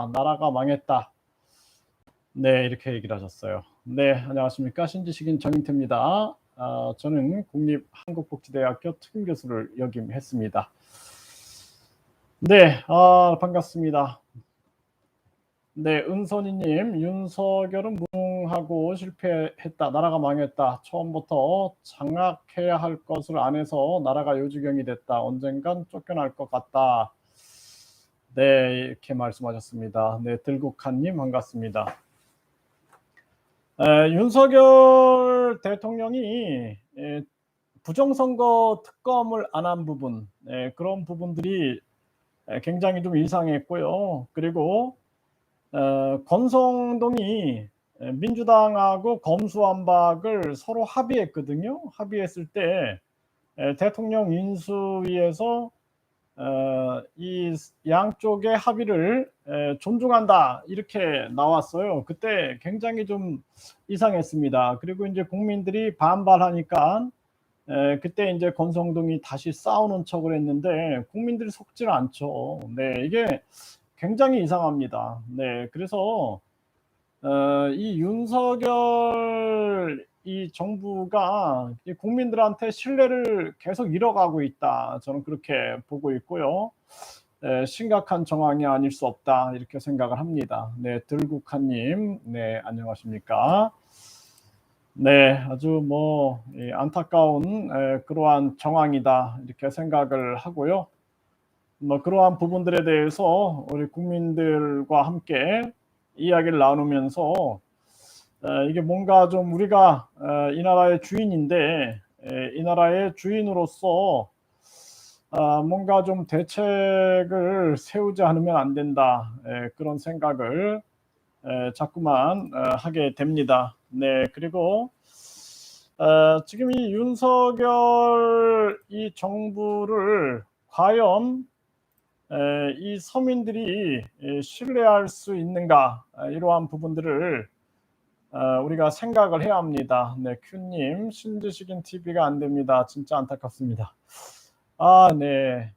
나라가 망했다. 네, 이렇게 얘기를 하셨어요. 네, 안녕하십니까. 신지식인 정인태입니다. 저는 국립한국복지대학교 특임교수를 역임했습니다. 네, 반갑습니다. 네, 은선이님, 윤석열은 무능하고 실패했다. 나라가 망했다. 처음부터 장악해야 할 것을 안 해서 나라가 요지경이 됐다. 언젠간 쫓겨날 것 같다. 네, 이렇게 말씀하셨습니다. 네, 들국한님 반갑습니다. 윤석열 대통령이 부정선거 특검을 안 한 부분, 그런 부분들이 굉장히 좀 이상했고요. 그리고 권성동이 민주당하고 검수완박을 서로 합의했거든요. 합의했을 때 대통령 인수위에서 이 양쪽의 합의를 존중한다 이렇게 나왔어요. 그때 굉장히 좀 이상했습니다. 그리고 이제 국민들이 반발하니까 그때 이제 권성동이 다시 싸우는 척을 했는데 국민들이 속지는 않죠. 네, 이게 굉장히 이상합니다. 네, 그래서 이 윤석열 이 정부가 이 국민들한테 신뢰를 계속 잃어가고 있다. 저는 그렇게 보고 있고요. 심각한 정황이 아닐 수 없다. 이렇게 생각을 합니다. 네, 들국한님, 네, 안녕하십니까. 네, 아주 뭐 안타까운 그러한 정황이다. 이렇게 생각을 하고요. 뭐 그러한 부분들에 대해서 우리 국민들과 함께 이야기를 나누면서 이게 뭔가 좀 우리가 이 나라의 주인인데 이 나라의 주인으로서 뭔가 좀 대책을 세우지 않으면 안 된다. 그런 생각을 자꾸만 하게 됩니다. 네, 그리고 지금 이 윤석열 이 정부를 과연 이 서민들이 신뢰할 수 있는가, 이러한 부분들을 우리가 생각을 해야 합니다. 네, 큐님, 신지식인 TV가 안 됩니다. 진짜 안타깝습니다. 네.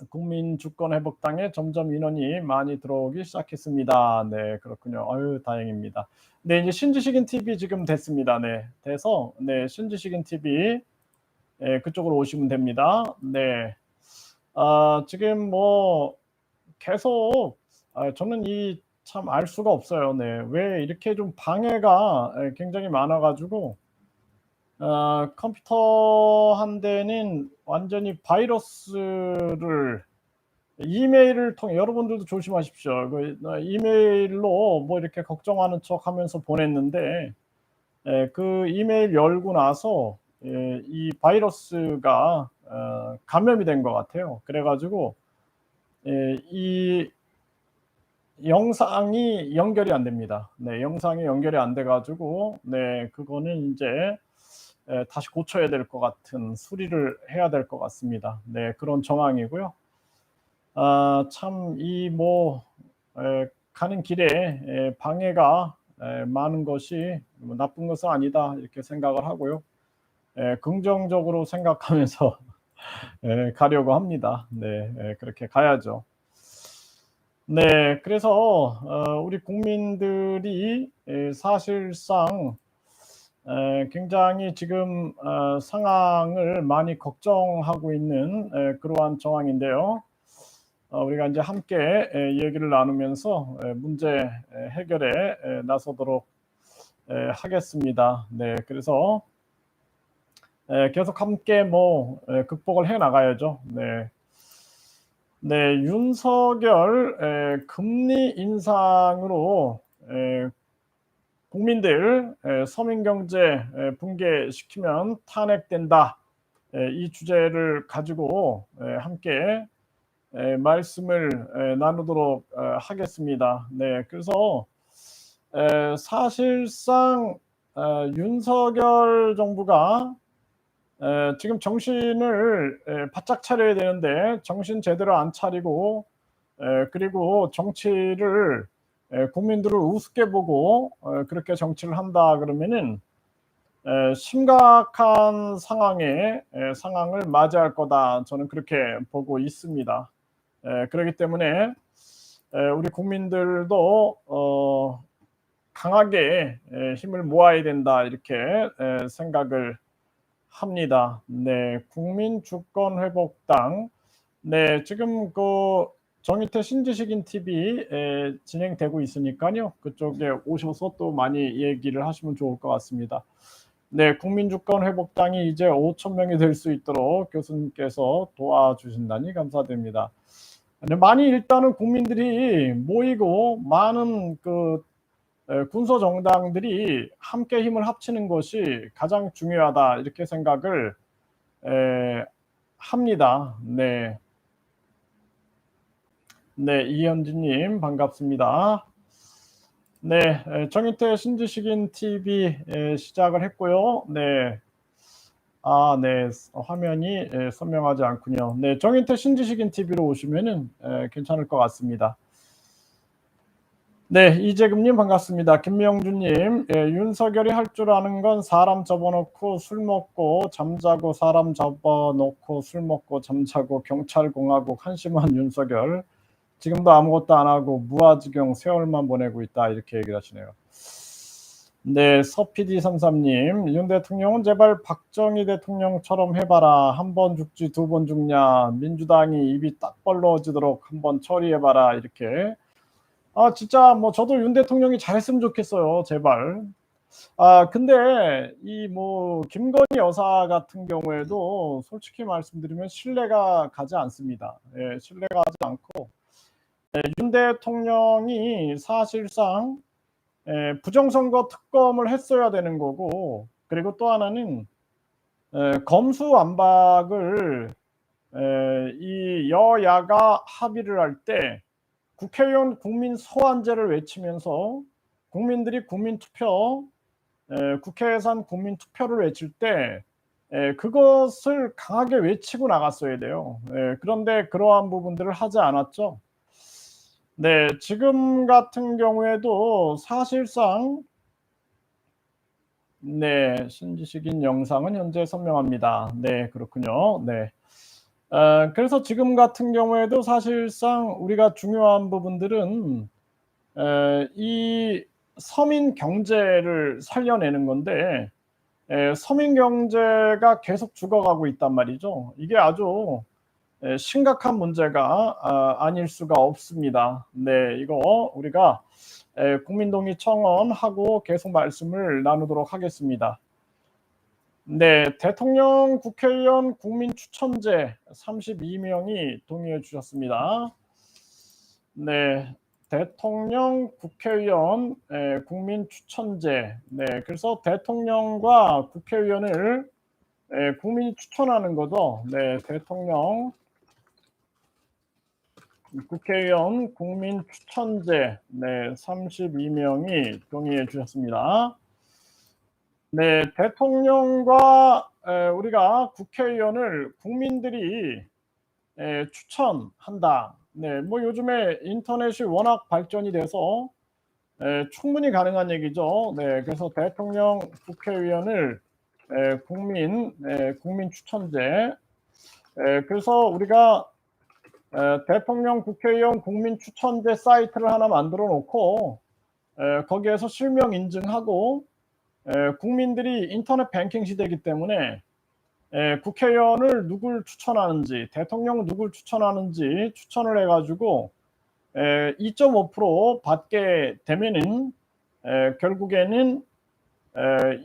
국민주권회복당에 점점 인원이 많이 들어오기 시작했습니다. 네, 그렇군요. 아유, 다행입니다. 네, 이제 신지식인 TV 지금 됐습니다. 네, 돼서 네, 신지식인 TV 그쪽으로 오시면 됩니다. 네. 지금 뭐 계속 저는 이 참 알 수가 없어요. 네. 왜 이렇게 좀 방해가 굉장히 많아 가지고 컴퓨터 한 대는 완전히 바이러스를 이메일을 통해, 여러분들도 조심하십시오. 이메일로 뭐 이렇게 걱정하는 척하면서 보냈는데 그 이메일 열고 나서 이 바이러스가 감염이 된 것 같아요. 그래 가지고 이 영상이 연결이 안 됩니다. 네, 영상이 연결이 안 돼 가지고 네, 그거는 인제 다시 고쳐야 될 것 같은, 수리를 해야 될 것 같습니다. 네, 그런 정황이고요. 참 이 뭐 가는 길에 방해가 많은 것이 뭐 '나쁜 것은 아니다.' 이렇게 생각을 하고요. 긍정적으로 생각하면서 가려고 합니다. 네, 그렇게 가야죠. 네, 그래서 우리 국민들이 사실상 굉장히 지금 상황을 많이 걱정하고 있는 그러한 정황인데요. 우리가 이제 함께 얘기를 나누면서 문제 해결에 나서도록 하겠습니다. 네, 그래서 계속 함께 뭐 극복을 해 나가야죠. 네. 네, 윤석열 금리 인상으로 국민들 서민 경제 붕괴시키면 탄핵된다. 이 주제를 가지고 함께 말씀을 나누도록 하겠습니다. 네, 그래서 사실상 윤석열 정부가 지금 정신을 바짝 차려야 되는데 정신 제대로 안 차리고 그리고 정치를 국민들을 우습게 보고 그렇게 정치를 한다 그러면은 심각한 상황을 맞이할 거다. 저는 그렇게 보고 있습니다. 그렇기 때문에 우리 국민들도 강하게 힘을 모아야 된다 이렇게 생각을 합니다. 네, 국민주권회복당. 네, 지금 그 정의태 신지식인 TV 진행되고 있으니까요. 그쪽에 오셔서 또 많이 얘기를 하시면 좋을 것 같습니다. 네, 국민주권회복당이 이제 5,000명이 될 수 있도록 교수님께서 도와주신다니 감사드립니다. 네, 많이 일단은 국민들이 모이고 많은 그 군소 정당들이 함께 힘을 합치는 것이 가장 중요하다 이렇게 생각을 합니다. 네. 네, 이현진님 반갑습니다. 네, 정의태 신지식인 TV 시작을 했고요. 네. 네, 화면이 선명하지 않군요. 네, 정의태 신지식인 TV로 오시면은 괜찮을 것 같습니다. 네, 이재금님 반갑습니다. 김명준님, 윤석열이 할 줄 아는 건 사람 접어놓고 술 먹고 잠자고 사람 접어놓고 술 먹고 잠자고 경찰공화국 한심한 윤석열. 지금도 아무것도 안 하고 무아지경 세월만 보내고 있다 이렇게 얘기를 하시네요. 네, 서PD33님, 윤 대통령은 제발 박정희 대통령처럼 해봐라. 한 번 죽지 두 번 죽냐. 민주당이 입이 딱 벌러지도록 한번 처리해봐라 이렇게. 진짜 뭐 저도 윤 대통령이 잘했으면 좋겠어요. 제발. 근데 이 뭐 김건희 여사 같은 경우에도 솔직히 말씀드리면 신뢰가 가지 않습니다. 예, 신뢰가 가지 않고 윤 대통령이 사실상 부정선거 특검을 했어야 되는 거고, 그리고 또 하나는 검수완박을 이 여야가 합의를 할 때 국회의원 국민 소환제를 외치면서 국민들이 국민투표, 국회 예산 국민투표를 외칠 때 그것을 강하게 외치고 나갔어야 돼요. 그런데 그러한 부분들을 하지 않았죠. 네, 지금 같은 경우에도 사실상 네, 신지식인 영상은 현재 선명합니다. 네, 그렇군요. 네. 그래서 지금 같은 경우에도 사실상 우리가 중요한 부분들은 이 서민 경제를 살려내는 건데 서민 경제가 계속 죽어가고 있단 말이죠. 이게 아주 심각한 문제가 아닐 수가 없습니다. 네, 이거 우리가 국민동의 청원하고 계속 말씀을 나누도록 하겠습니다. 네, 대통령 국회의원 국민 추천제 32명이 동의해 주셨습니다. 네, 대통령 국회의원 국민 추천제. 네, 그래서 대통령과 국회의원을 국민이 추천하는 거죠. 네, 대통령 국회의원 국민 추천제. 네, 32명이 동의해 주셨습니다. 네, 대통령과 우리가 국회의원을 국민들이 추천한다. 네, 뭐 요즘에 인터넷이 워낙 발전이 돼서 충분히 가능한 얘기죠. 네, 그래서 대통령 국회의원을 국민 추천제. 그래서 우리가 대통령 국회의원 국민 추천제 사이트를 하나 만들어 놓고 거기에서 실명 인증하고 국민들이 인터넷 뱅킹 시대이기 때문에 국회의원을 누굴 추천하는지, 대통령 누굴 추천하는지 추천을 해가지고 2.5% 받게 되면은 결국에는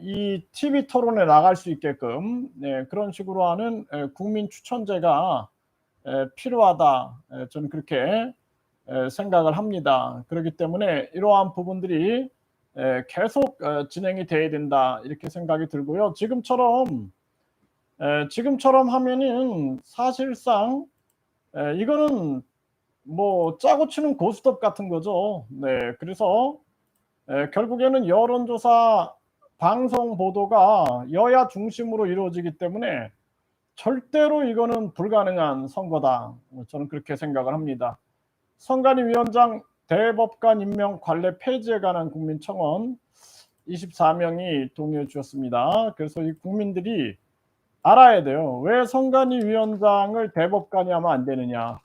이 TV 토론에 나갈 수 있게끔 그런 식으로 하는 국민 추천제가 필요하다. 저는 그렇게 생각을 합니다. 그렇기 때문에 이러한 부분들이 계속 진행이 돼야 된다 이렇게 생각이 들고요. 지금처럼 하면은 사실상 이거는 뭐 짜고 치는 고스톱 같은 거죠. 네, 그래서 결국에는 여론조사 방송 보도가 여야 중심으로 이루어지기 때문에 절대로 이거는 불가능한 선거다. 저는 그렇게 생각을 합니다. 선관위원장 대법관 임명 관례 폐지에 관한 국민청원 24명이 동의해 주셨습니다. 그래서 이 국민들이 알아야 돼요. 왜 선관위원장을 대법관이 하면 안 되느냐.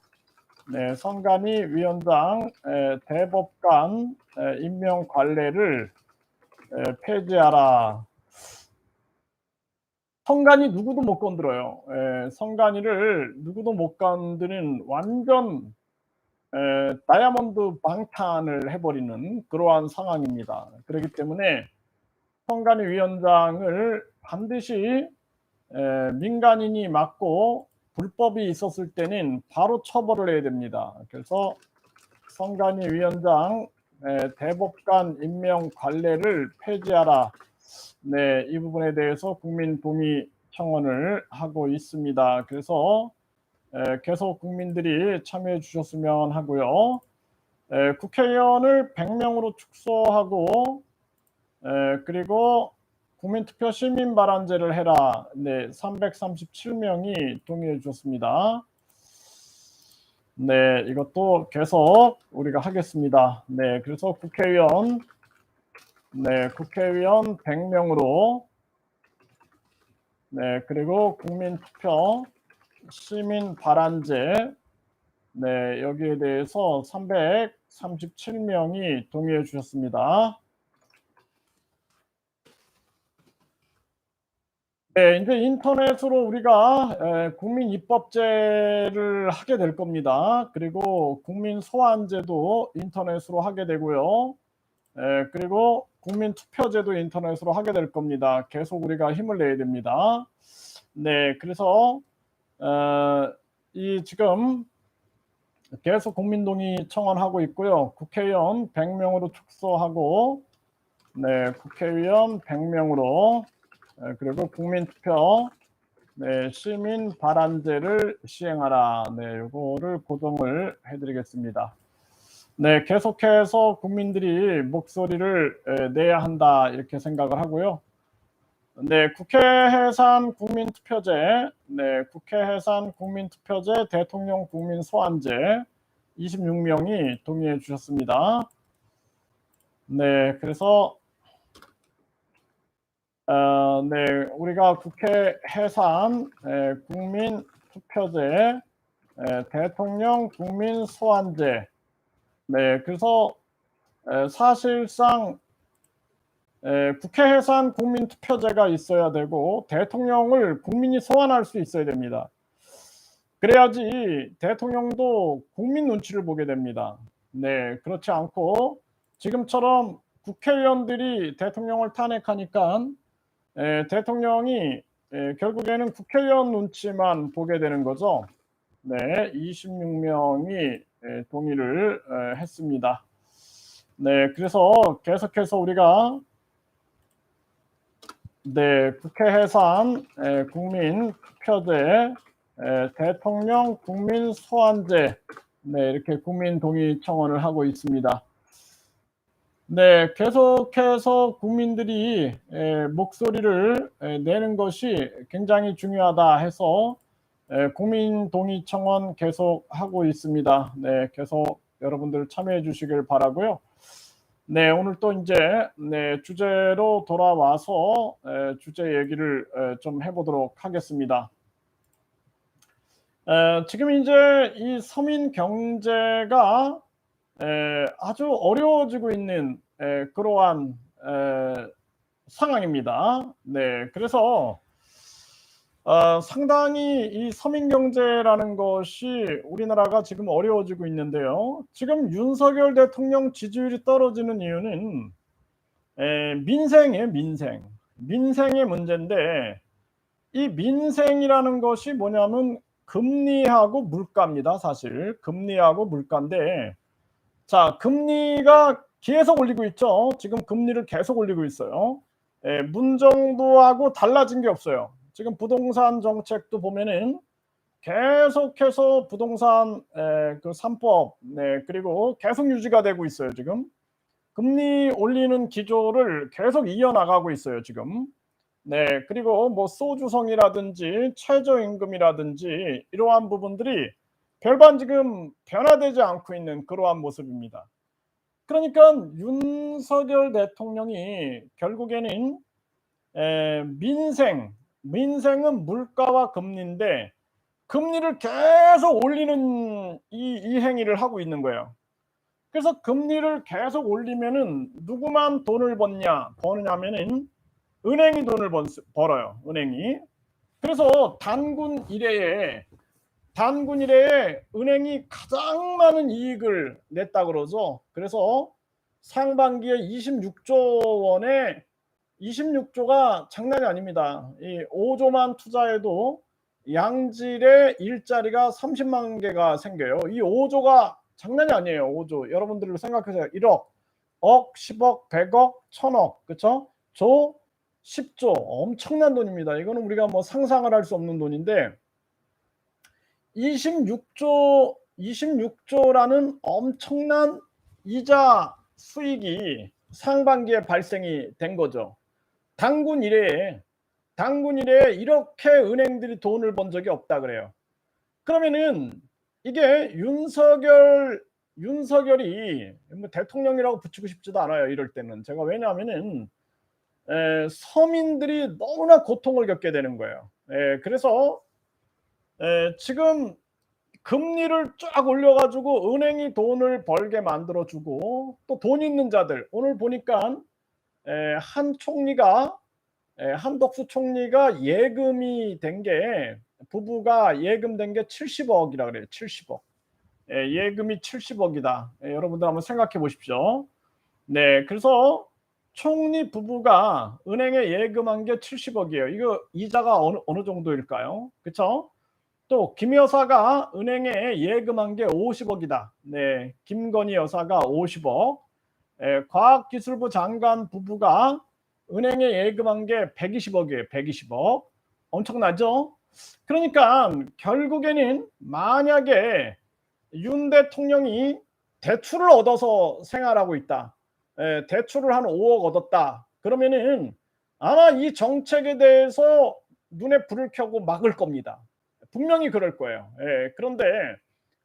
네, 선관위 위원장 대법관 임명 관례를 폐지하라. 선관위 누구도 못 건드려요. 선관위를 누구도 못 건드리는 완전 다이아몬드 방탄을 해버리는 그러한 상황입니다. 그렇기 때문에 선관위 위원장을 반드시 민간인이 맡고 불법이 있었을 때는 바로 처벌을 해야 됩니다. 그래서 선관위 위원장 대법관 임명 관례를 폐지하라. 네, 이 부분에 대해서 국민 동의 청원을 하고 있습니다. 그래서 계속 국민들이 참여해 주셨으면 하고요. 국회의원을 100명으로 축소하고 그리고 국민투표 시민발언제를 해라. 네, 337명이 동의해 주셨습니다. 네, 이것도 계속 우리가 하겠습니다. 네, 그래서 국회의원 100명으로 네, 그리고 국민투표 시민발언제 네, 여기에 대해서 337명이 동의해 주셨습니다. 네, 이제 인터넷으로 우리가 국민 입법제를 하게 될 겁니다. 그리고 국민 소환제도 인터넷으로 하게 되고요. 그리고 국민 투표제도 인터넷으로 하게 될 겁니다. 계속 우리가 힘을 내야 됩니다. 네, 그래서 이 지금 계속 국민동의 청원하고 있고요. 국회의원 100명으로 축소하고 네, 국회의원 100명으로 그리고 국민투표 네, 시민 발언제를 시행하라. 네, 요거를 고정을 해드리겠습니다. 네, 계속해서 국민들이 목소리를 내야 한다 이렇게 생각을 하고요. 네, 국회 해산 국민투표제, 네, 국회 해산 국민투표제, 대통령 국민 소환제 26명이 동의해 주셨습니다. 네, 그래서 네, 우리가 국회 해산 국민 투표제 대통령 국민 소환제 네, 그래서 사실상 국회 해산 국민 투표제가 있어야 되고 대통령을 국민이 소환할 수 있어야 됩니다. 그래야지 대통령도 국민 눈치를 보게 됩니다. 네, 그렇지 않고 지금처럼 국회의원들이 대통령을 탄핵하니까 대통령이 결국에는 국회의원 눈치만 보게 되는 거죠. 네, 26명이 동의를 했습니다. 네, 그래서 계속해서 우리가 네, 국회 해산 국민 투표제 대통령 국민 소환제 네, 이렇게 국민 동의 청원을 하고 있습니다. 네, 계속해서 국민들이 목소리를 내는 것이 굉장히 중요하다 해서 국민 동의 청원 계속 하고 있습니다. 네, 계속 여러분들 참여해 주시길 바라고요. 네, 오늘 또 이제 네, 주제로 돌아와서 주제 얘기를 좀 해보도록 하겠습니다. 지금 이제 이 서민 경제가 아주 어려워지고 있는 그러한 상황입니다. 네, 그래서 상당히 이 서민 경제라는 것이 우리나라가 지금 어려워지고 있는데요. 지금 윤석열 대통령 지지율이 떨어지는 이유는 민생이에요, 민생. 민생의 문제인데 이 민생이라는 것이 뭐냐면 금리하고 물가입니다. 사실 금리하고 물가인데 자, 금리가 계속 올리고 있죠. 지금 금리를 계속 올리고 있어요. 문정부하고 달라진 게 없어요. 지금 부동산 정책도 보면은 계속해서 부동산 그 3법 네, 그리고 계속 유지가 되고 있어요. 지금 금리 올리는 기조를 계속 이어나가고 있어요. 지금 네, 그리고 뭐 소주성이라든지 최저임금이라든지 이러한 부분들이 별반 지금 변화되지 않고 있는 그러한 모습입니다. 그러니까 윤석열 대통령이 결국에는 민생은 물가와 금리인데 금리를 계속 올리는 이 행위를 하고 있는 거예요. 그래서 금리를 계속 올리면은 누구만 돈을 버느냐면은 은행이 돈을 벌어요. 은행이. 그래서 단군 이래에 은행이 가장 많은 이익을 냈다 그러죠. 그래서 상반기에 26조 원에 26조가 장난이 아닙니다. 이 5조만 투자해도 양질의 일자리가 30만 개가 생겨요. 이 5조가 장난이 아니에요. 5조. 여러분들 생각하세요. 1억, 억, 10억, 100억, 1000억. 그렇죠? 조, 10조. 엄청난 돈입니다. 이거는 우리가 뭐 상상을 할 수 없는 돈인데 26조라는 엄청난 이자 수익이 상반기에 발생이 된 거죠. 단군 이래에 이렇게 은행들이 돈을 번 적이 없다 그래요. 그러면은 이게 윤석열이 뭐 대통령이라고 붙이고 싶지도 않아요. 이럴 때는 제가 왜냐하면은 서민들이 너무나 고통을 겪게 되는 거예요. 그래서 지금 금리를 쫙 올려가지고 은행이 돈을 벌게 만들어주고 또 돈 있는 자들 오늘 보니까 한덕수 총리가 예금이 된 게 부부가 예금된 게 70억이라 그래요. 70억. 예금이 70억이다. 여러분들 한번 생각해 보십시오. 네, 그래서 총리 부부가 은행에 예금한 게 70억이에요. 이거 이자가 어느 정도일까요? 그렇죠? 또 김 여사가 은행에 예금한 게 50억이다. 네, 김건희 여사가 50억. 과학기술부 장관 부부가 은행에 예금한 게 120억이에요. 120억. 엄청나죠? 그러니까 결국에는 만약에 윤 대통령이 대출을 얻어서 생활하고 있다. 대출을 한 5억 얻었다. 그러면은 아마 이 정책에 대해서 눈에 불을 켜고 막을 겁니다. 분명히 그럴 거예요. 그런데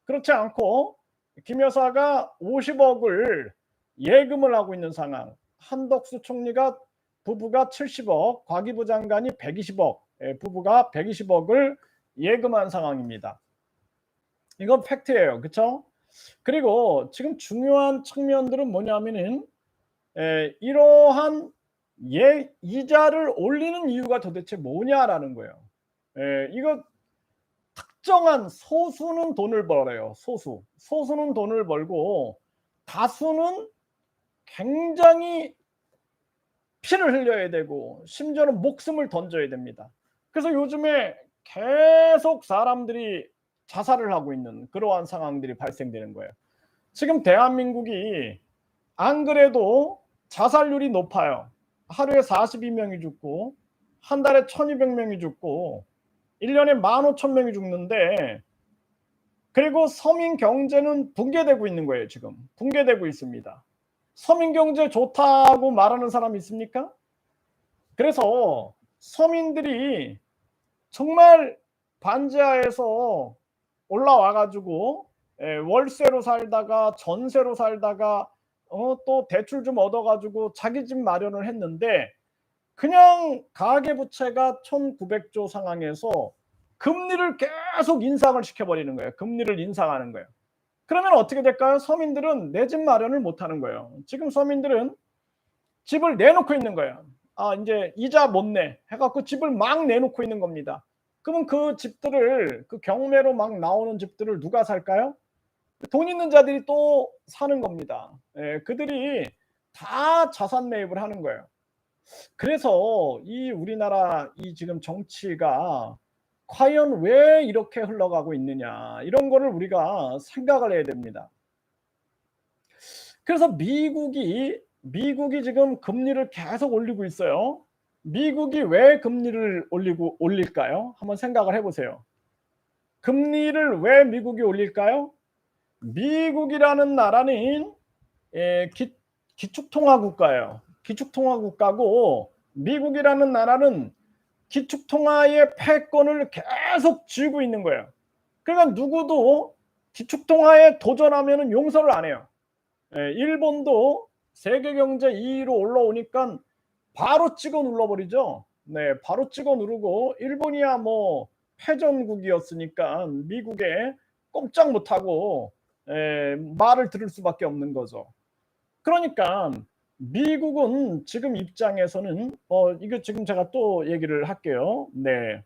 그렇지 않고 김 여사가 50억을 예금을 하고 있는 상황. 한덕수 총리가 부부가 70억, 과기부 장관이 120억, 부부가 120억을 예금한 상황입니다. 이건 팩트예요. 그렇죠? 그리고 지금 중요한 측면들은 뭐냐면은 이러한 이자를 올리는 이유가 도대체 뭐냐라는 거예요. 이거 특정한 소수는 돈을 벌어요. 소수는 돈을 벌고 다수는 굉장히 피를 흘려야 되고 심지어는 목숨을 던져야 됩니다. 그래서 요즘에 계속 사람들이 자살을 하고 있는 그러한 상황들이 발생되는 거예요. 지금 대한민국이 안 그래도 자살률이 높아요. 하루에 42명이 죽고 한 달에 1200명이 죽고 1년에 15,000명이 죽는데 그리고 서민 경제는 붕괴되고 있는 거예요. 지금 붕괴되고 있습니다. 서민 경제 좋다고 말하는 사람이 있습니까? 그래서 서민들이 정말 반지하에서 올라와 가지고 월세로 살다가 전세로 살다가 또 대출 좀 얻어 가지고 자기 집 마련을 했는데 그냥 가계부채가 1900조 상황에서 금리를 계속 인상을 시켜버리는 거예요. 금리를 인상하는 거예요. 그러면 어떻게 될까요? 서민들은 내 집 마련을 못하는 거예요. 지금 서민들은 집을 내놓고 있는 거예요. 이제 이자 못 내 해갖고 집을 막 내놓고 있는 겁니다. 그러면 그 집들을 그 경매로 막 나오는 집들을 누가 살까요? 돈 있는 자들이 또 사는 겁니다. 그들이 다 자산 매입을 하는 거예요. 그래서 이 우리나라 이 지금 정치가 과연 왜 이렇게 흘러가고 있느냐 이런 거를 우리가 생각을 해야 됩니다. 그래서 미국이 지금 금리를 계속 올리고 있어요. 미국이 왜 금리를 올릴까요? 한번 생각을 해보세요. 금리를 왜 미국이 올릴까요? 미국이라는 나라는 기축통화국가예요. 기축통화국가고 미국이라는 나라는 기축통화의 패권을 계속 쥐고 있는 거예요. 그러니까 누구도 기축통화에 도전하면 용서를 안 해요. 일본도 세계경제 2위로 올라오니까 바로 찍어 눌러버리죠. 네, 바로 찍어 누르고 일본이야 뭐 패전국이었으니까 미국에 꼼짝 못하고 말을 들을 수밖에 없는 거죠. 그러니까 미국은 지금 입장에서는 이거 지금 제가 또 얘기를 할게요. 네.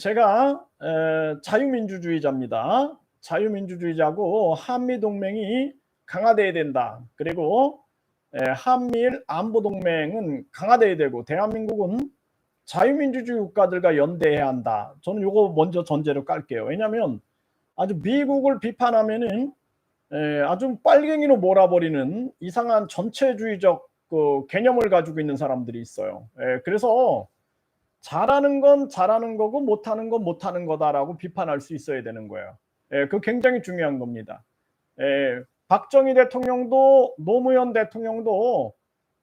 제가 자유민주주의자입니다. 자유민주주의자고 한미동맹이 강화돼야 된다. 그리고 한미일 안보동맹은 강화돼야 되고 대한민국은 자유민주주의 국가들과 연대해야 한다. 저는 이거 먼저 전제로 깔게요. 왜냐하면 아주 미국을 비판하면은 아주 빨갱이로 몰아버리는 이상한 전체주의적 그 개념을 가지고 있는 사람들이 있어요. 그래서 잘하는 건 잘하는 거고 못하는 건 못하는 거다라고 비판할 수 있어야 되는 거예요. 그거 굉장히 중요한 겁니다. 박정희 대통령도 노무현 대통령도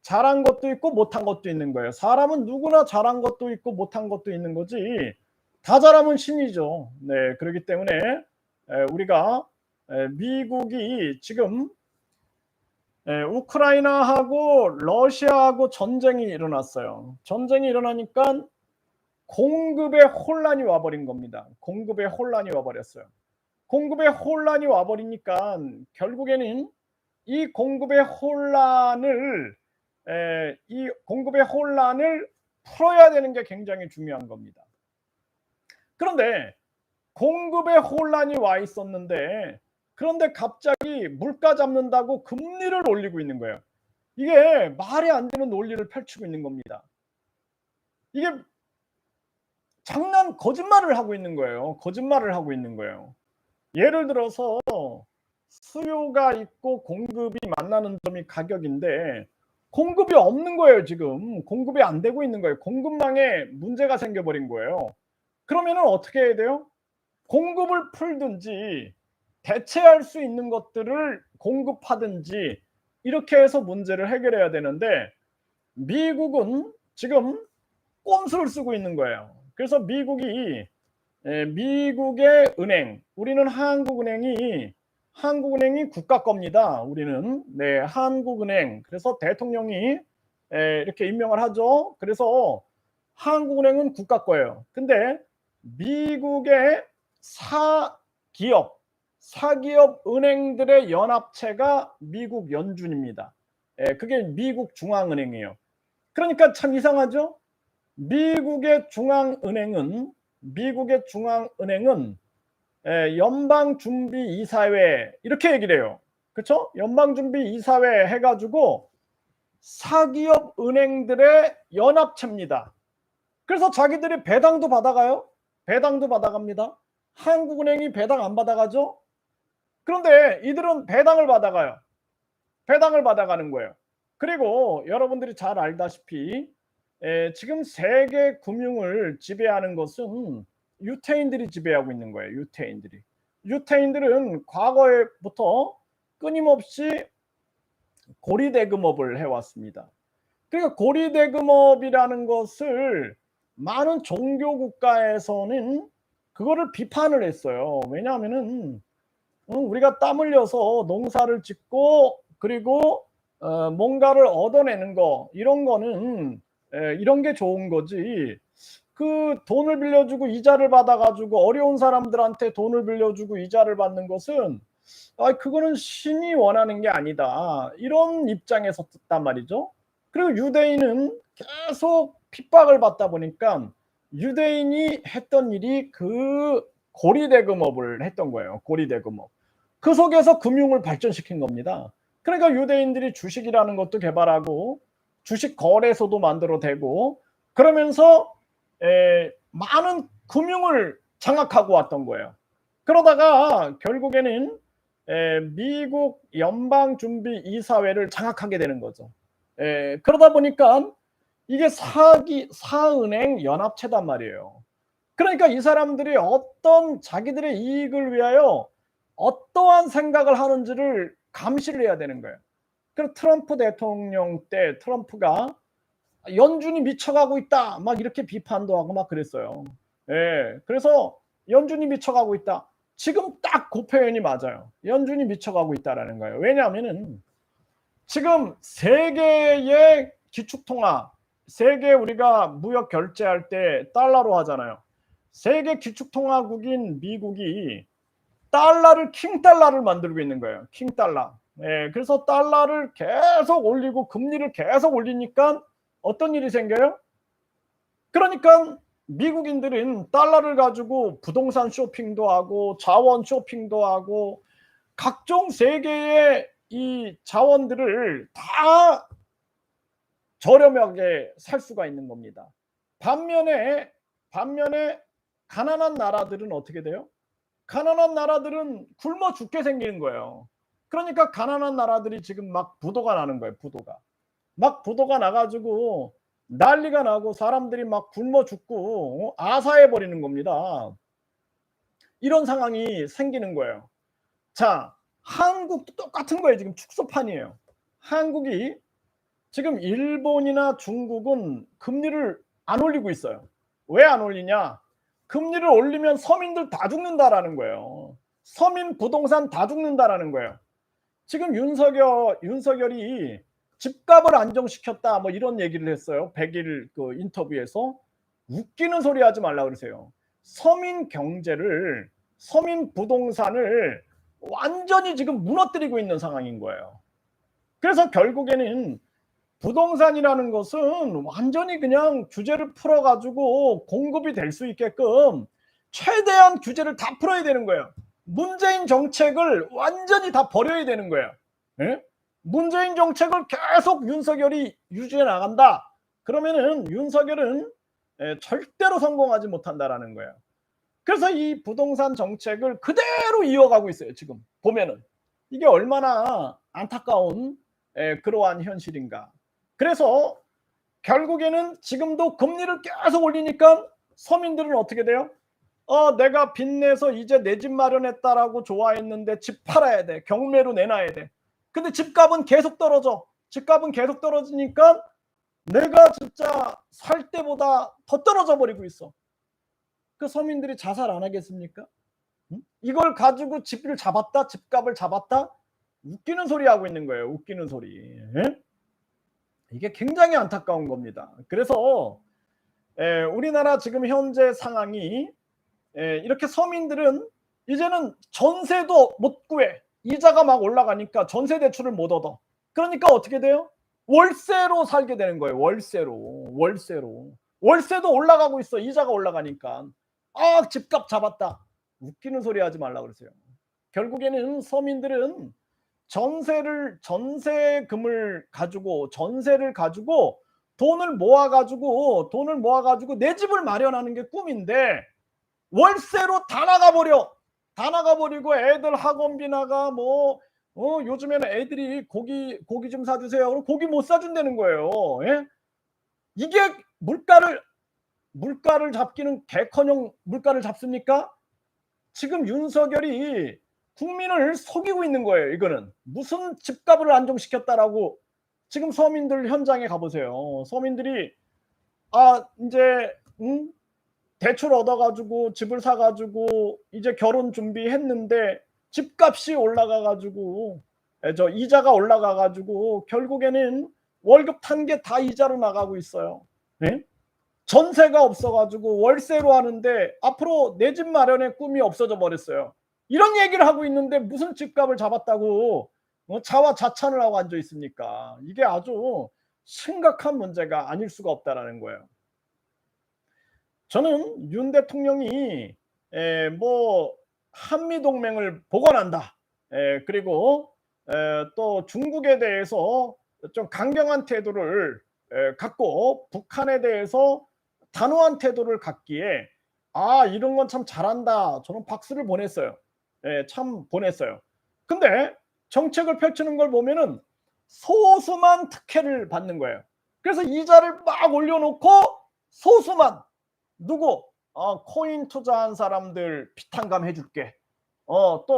잘한 것도 있고 못한 것도 있는 거예요. 사람은 누구나 잘한 것도 있고 못한 것도 있는 거지 다 잘하면 신이죠. 네, 그렇기 때문에 우리가 미국이 지금 우크라이나하고 러시아하고 전쟁이 일어났어요. 전쟁이 일어나니까 공급에 혼란이 와버린 겁니다. 공급에 혼란이 와버렸어요. 공급에 혼란이 와버리니까 결국에는 이 공급의 혼란을 풀어야 되는 게 굉장히 중요한 겁니다. 그런데 공급에 혼란이 와 있었는데 그런데 갑자기 물가 잡는다고 금리를 올리고 있는 거예요. 이게 말이 안 되는 논리를 펼치고 있는 겁니다. 이게 거짓말을 하고 있는 거예요. 거짓말을 하고 있는 거예요. 예를 들어서 수요가 있고 공급이 만나는 점이 가격인데 공급이 없는 거예요. 지금 공급이 안 되고 있는 거예요. 공급망에 문제가 생겨버린 거예요. 그러면은 어떻게 해야 돼요? 공급을 풀든지 대체할 수 있는 것들을 공급하든지 이렇게 해서 문제를 해결해야 되는데 미국은 지금 꼼수를 쓰고 있는 거예요. 그래서 미국의 은행, 우리는 한국은행이 국가 겁니다. 우리는 한국은행. 그래서 대통령이 이렇게 임명을 하죠. 그래서 한국은행은 국가 거예요. 근데 미국의 사기업 은행들의 연합체가 미국 연준입니다. 그게 미국 중앙은행이에요. 그러니까 참 이상하죠? 미국의 중앙은행은 연방준비이사회 이렇게 얘기를 해요. 그렇죠? 연방준비이사회 해가지고 사기업 은행들의 연합체입니다. 그래서 자기들이 배당도 받아가요. 배당도 받아갑니다. 한국은행이 배당 안 받아가죠? 그런데 이들은 배당을 받아가요. 배당을 받아가는 거예요. 그리고 여러분들이 잘 알다시피 지금 세계 금융을 지배하는 것은 유태인들이 지배하고 있는 거예요. 유태인들은 과거에부터 끊임없이 고리대금업을 해왔습니다. 그러니까 고리대금업이라는 것을 많은 종교 국가에서는 그거를 비판을 했어요. 왜냐하면은 우리가 땀 흘려서 농사를 짓고 그리고 뭔가를 얻어내는 거 이런 거는 이런 게 좋은 거지. 그 돈을 빌려주고 이자를 받아가지고 어려운 사람들한테 돈을 빌려주고 이자를 받는 것은 그거는 신이 원하는 게 아니다. 이런 입장에서 듣단 말이죠. 그리고 유대인은 계속 핍박을 받다 보니까 유대인이 했던 일이 그 고리대금업을 했던 거예요. 고리대금업. 그 속에서 금융을 발전시킨 겁니다. 그러니까 유대인들이 주식이라는 것도 개발하고 주식 거래소도 만들어대고 그러면서 많은 금융을 장악하고 왔던 거예요. 그러다가 결국에는 미국 연방준비이사회를 장악하게 되는 거죠. 그러다 보니까 이게 사은행 연합체단 말이에요. 그러니까 이 사람들이 어떤 자기들의 이익을 위하여 어떠한 생각을 하는지를 감시를 해야 되는 거예요. 그래서 트럼프 대통령 때 트럼프가 연준이 미쳐가고 있다 막 이렇게 비판도 하고 막 그랬어요. 그래서 연준이 미쳐가고 있다. 지금 딱 그 표현이 맞아요. 연준이 미쳐가고 있다라는 거예요. 왜냐하면은 지금 세계의 기축통화, 세계 우리가 무역 결제할 때 달러로 하잖아요. 세계 기축통화국인 미국이 달러를 킹 달러를 만들고 있는 거예요. 킹 달러. 예, 그래서 달러를 계속 올리고 금리를 계속 올리니까 어떤 일이 생겨요? 그러니까 미국인들은 달러를 가지고 부동산 쇼핑도 하고 자원 쇼핑도 하고 각종 세계의 이 자원들을 다 저렴하게 살 수가 있는 겁니다. 반면에 가난한 나라들은 어떻게 돼요? 가난한 나라들은 굶어 죽게 생기는 거예요. 그러니까 가난한 나라들이 지금 막 부도가 나는 거예요. 부도가 나가지고 난리가 나고 사람들이 막 굶어 죽고 아사해 버리는 겁니다. 이런 상황이 생기는 거예요. 자, 한국도 똑같은 거예요. 지금 축소판이에요. 한국이 지금 일본이나 중국은 금리를 안 올리고 있어요. 왜 안 올리냐? 금리를 올리면 서민들 다 죽는다라는 거예요. 서민 부동산 다 죽는다라는 거예요. 지금 윤석열이 집값을 안정시켰다 뭐 이런 얘기를 했어요. 100일 그 인터뷰에서. 웃기는 소리 하지 말라 그러세요. 서민 경제를, 서민 부동산을 완전히 지금 무너뜨리고 있는 상황인 거예요. 그래서 결국에는 부동산이라는 것은 완전히 그냥 규제를 풀어가지고 공급이 될 수 있게끔 최대한 규제를 다 풀어야 되는 거예요. 문재인 정책을 완전히 다 버려야 되는 거예요. 예? 문재인 정책을 계속 윤석열이 유지해 나간다. 그러면은 윤석열은 절대로 성공하지 못한다라는 거예요. 그래서 이 부동산 정책을 그대로 이어가고 있어요. 지금 보면은 이게 얼마나 안타까운 그러한 현실인가. 그래서 결국에는 지금도 금리를 계속 올리니까 서민들은 어떻게 돼요? 내가 빚내서 이제 내 집 마련했다라고 좋아했는데 집 팔아야 돼. 경매로 내놔야 돼. 근데 집값은 계속 떨어져. 집값은 계속 떨어지니까 내가 진짜 살 때보다 더 떨어져 버리고 있어. 그 서민들이 자살 안 하겠습니까? 이걸 가지고 집값을 잡았다? 웃기는 소리 하고 있는 거예요. 웃기는 소리. 예? 이게 굉장히 안타까운 겁니다. 그래서 우리나라 지금 현재 상황이 이렇게 서민들은 이제는 전세도 못 구해. 이자가 막 올라가니까 전세 대출을 못 얻어. 그러니까 어떻게 돼요? 월세로 살게 되는 거예요. 월세도 올라가고 있어. 이자가 올라가니까. 집값 잡았다. 웃기는 소리 하지 말라 그러세요. 결국에는 서민들은 전세금을 가지고 전세를 가지고 돈을 모아가지고 내 집을 마련하는 게 꿈인데 월세로 다 나가버리고 애들 학원비 나가 요즘에는 애들이 고기 좀 사주세요. 그럼 고기 못 사준다는 거예요. 예? 이게 물가를 잡기는 개커녕 물가를 잡습니까? 지금 윤석열이 국민을 속이고 있는 거예요. 이거는 무슨 집값을 안정시켰다라고. 지금 서민들 현장에 가보세요. 서민들이 이제 대출 얻어가지고 집을 사가지고 이제 결혼 준비했는데 집값이 올라가가지고 이자가 올라가가지고 결국에는 월급 탄 게 다 이자로 나가고 있어요. 네? 전세가 없어가지고 월세로 하는데 앞으로 내 집 마련의 꿈이 없어져 버렸어요. 이런 얘기를 하고 있는데 무슨 집값을 잡았다고 자화자찬을 하고 앉아 있습니까? 이게 아주 심각한 문제가 아닐 수가 없다라는 거예요. 저는 윤 대통령이 한미 동맹을 복원한다. 그리고 또 중국에 대해서 좀 강경한 태도를 갖고 북한에 대해서 단호한 태도를 갖기에 이런 건 참 잘한다. 저는 박수를 보냈어요. 참 보냈어요. 근데 정책을 펼치는 걸 보면은 소수만 특혜를 받는 거예요. 그래서 이자를 막 올려놓고 소수만 누구 코인 투자한 사람들 비탄감 해줄게. 또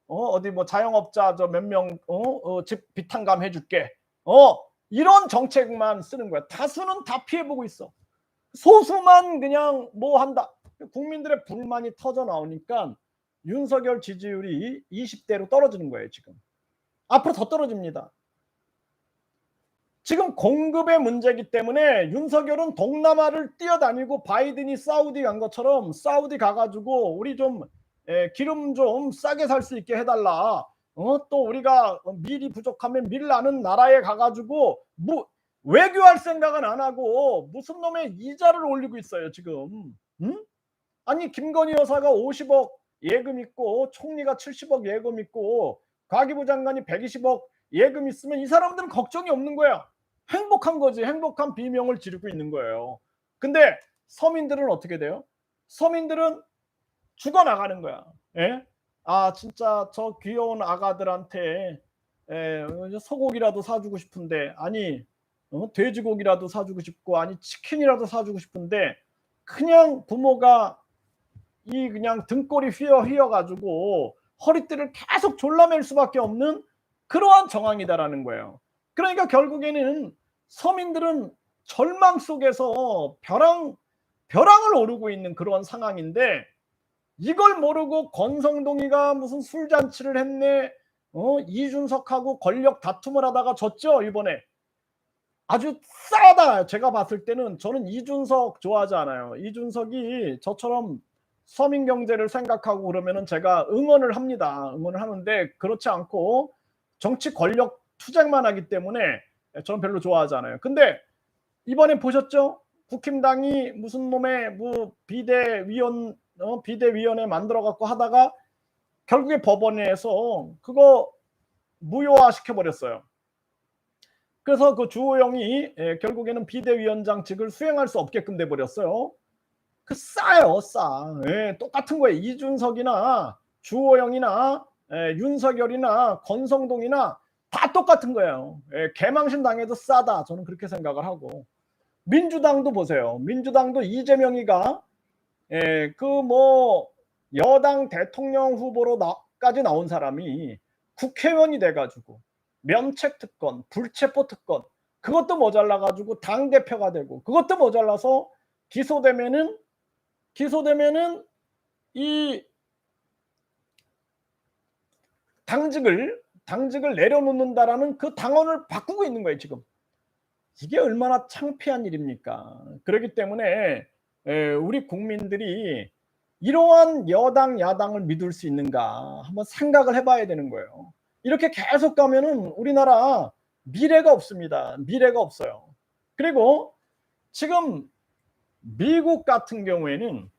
어디 자영업자 몇 명 집 비탄감 해줄게. 이런 정책만 쓰는 거야. 다수는 다 피해보고 있어. 소수만 그냥 한다. 국민들의 불만이 터져 나오니까 윤석열 지지율이 20대로 떨어지는 거예요. 지금 앞으로 더 떨어집니다. 지금 공급의 문제이기 때문에 윤석열은 동남아를 뛰어다니고 바이든이 사우디 간 것처럼 사우디 가가지고 우리 좀 기름 좀 싸게 살 수 있게 해달라. 또 우리가 밀이 부족하면 밀 나는 나라에 가가지고 외교할 생각은 안 하고 무슨 놈의 이자를 올리고 있어요 지금. 응? 아니 김건희 여사가 50억 예금 있고 총리가 70억 예금 있고 과기부 장관이 120억 예금 있으면 이 사람들은 걱정이 없는 거야. 행복한 거지. 행복한 비명을 지르고 있는 거예요. 근데 서민들은 어떻게 돼요? 서민들은 죽어나가는 거야. 예? 아 진짜 저 귀여운 아가들한테 소고기라도 사주고 싶은데 아니 돼지고기라도 사주고 싶고 아니 치킨이라도 사주고 싶은데 그냥 부모가 이 그냥 등골이 휘어 가지고 허리띠를 계속 졸라맬 수밖에 없는 그러한 정황이다라는 거예요. 그러니까 결국에는 서민들은 절망 속에서 벼랑을 오르고 있는 그런 상황인데 이걸 모르고 권성동이가 무슨 술잔치를 했네. 이준석하고 권력 다툼을 하다가 졌죠 이번에. 아주 싸다. 제가 봤을 때는 저는 이준석 좋아하지 않아요. 이준석이 저처럼 서민 경제를 생각하고 그러면은 제가 응원을 합니다. 응원을 하는데 그렇지 않고 정치 권력 투쟁만 하기 때문에 저는 별로 좋아하지 않아요. 근데 이번에 보셨죠? 국힘당이 무슨 놈의 뭐 비대위원회 만들어 갖고 하다가 결국에 법원에서 그거 무효화 시켜버렸어요. 그래서 그 주호영이 결국에는 비대위원장직을 수행할 수 없게끔 돼버렸어요. 그 싸요, 싸. 똑같은 거예요. 이준석이나 주호영이나 윤석열이나 권성동이나 다 똑같은 거예요. 개망신 당해도 싸다. 저는 그렇게 생각을 하고. 민주당도 보세요. 민주당도 이재명이가 그 뭐 여당 대통령 후보로까지 나온 사람이 국회의원이 돼가지고 면책특권, 불체포특권 그것도 모자라가지고 당대표가 되고 그것도 모자라서 기소되면은 이 당직을 내려놓는다라는 그 당원을 바꾸고 있는 거예요 지금. 이게 얼마나 창피한 일입니까? 그렇기 때문에 우리 국민들이 이러한 여당 야당을 믿을 수 있는가 한번 생각을 해봐야 되는 거예요. 이렇게 계속 가면은 우리나라 미래가 없습니다. 미래가 없어요. 그리고 지금 미국 같은 경우에는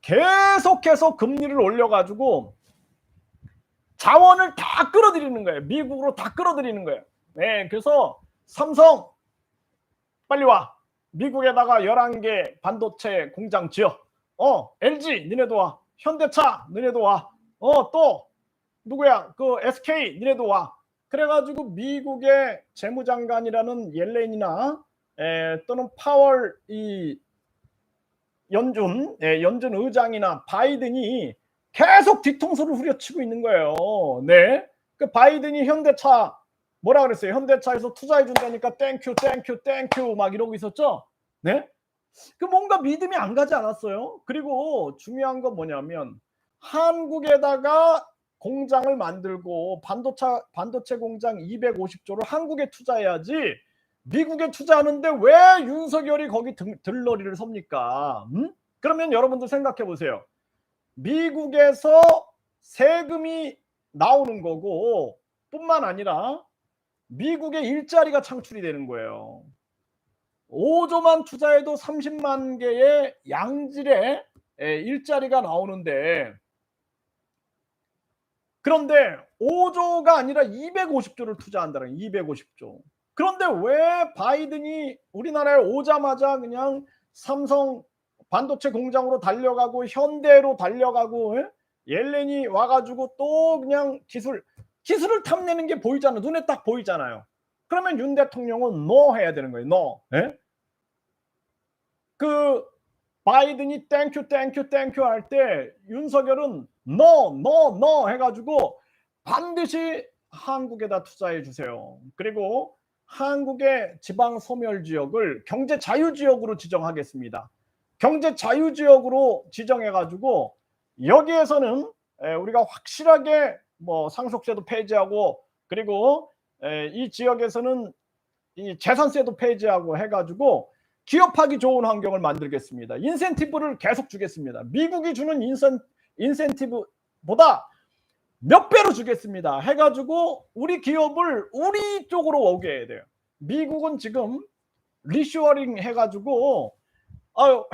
계속해서 금리를 올려가지고 자원을 다 끌어들이는 거예요. 미국으로 다 끌어들이는 거예요. 네, 그래서 삼성 빨리 와. 미국에다가 11개 반도체 공장 지어. LG 니네도 와. 현대차 니네도 와. 또 누구야? 그 SK 니네도 와. 그래가지고 미국의 재무장관이라는 옐렌이나 또는 파월 이 연준 의장이나 바이든이 계속 뒤통수를 후려치고 있는 거예요. 네. 그 바이든이 현대차 뭐라 그랬어요? 현대차에서 투자해 준다니까 땡큐 막 이러고 있었죠. 네? 그 뭔가 믿음이 안 가지 않았어요. 그리고 중요한 건 뭐냐면 한국에다가 공장을 만들고 반도체 공장 250조를 한국에 투자해야지 미국에 투자하는데 왜 윤석열이 거기 들러리를 섭니까? 그러면 여러분들 생각해 보세요. 미국에서 세금이 나오는 거고 뿐만 아니라 미국의 일자리가 창출이 되는 거예요. 5조만 투자해도 30만 개의 양질의 일자리가 나오는데 그런데 5조가 아니라 250조를 투자한다는 250조. 그런데 왜 바이든이 우리나라에 오자마자 그냥 삼성 반도체 공장으로 달려가고 현대로 달려가고 옐렌이 와가지고 또 그냥 기술을 탐내는 게 보이잖아요. 눈에 딱 보이잖아요. 그러면 윤 대통령은 no 해야 되는 거예요. no. 그 바이든이 땡큐 할 때 윤석열은 no 해가지고 반드시 한국에다 투자해 주세요. 그리고 한국의 지방 소멸 지역을 경제 자유 지역으로 지정하겠습니다. 경제 자유 지역으로 지정해가지고 여기에서는 우리가 확실하게 뭐 상속세도 폐지하고 그리고 이 지역에서는 이 재산세도 폐지하고 해가지고 기업하기 좋은 환경을 만들겠습니다. 인센티브를 계속 주겠습니다. 미국이 주는 인센티브보다 몇 배로 주겠습니다. 해가지고 우리 기업을 우리 쪽으로 오게 해야 돼요. 미국은 지금 리쇼어링 해가지고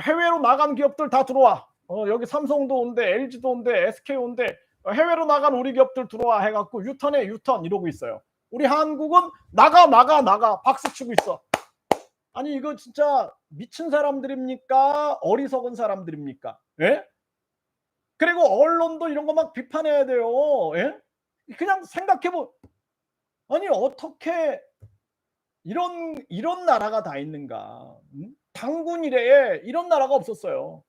해외로 나간 기업들 다 들어와. 여기 삼성도 온대, LG도 온대, SK 온대. 해외로 나간 우리 기업들 들어와 해갖고 유턴해 유턴 이러고 있어요. 우리 한국은 나가 박수 치고 있어. 아니 이거 진짜 미친 사람들입니까? 어리석은 사람들입니까? 예? 그리고 언론도 이런 거 막 비판해야 돼요. 예? 그냥 생각해보. 아니 어떻게 이런 나라가 다 있는가? 당군 이래에 이런 나라가 없었어요.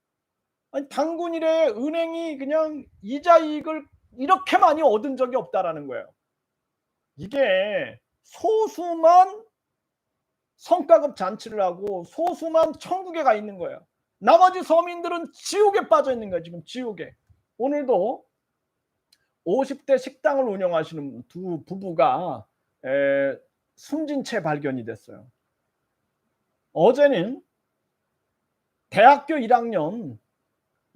아니 당군 이래에 은행이 그냥 이자 이익을 이렇게 많이 얻은 적이 없다라는 거예요. 이게 소수만 성과급 잔치를 하고 소수만 천국에 가 있는 거예요. 나머지 서민들은 지옥에 빠져 있는 거예요. 지금 지옥에. 오늘도 50대 식당을 운영하시는 두 부부가 숨진 채 발견이 됐어요. 어제는 대학교 1학년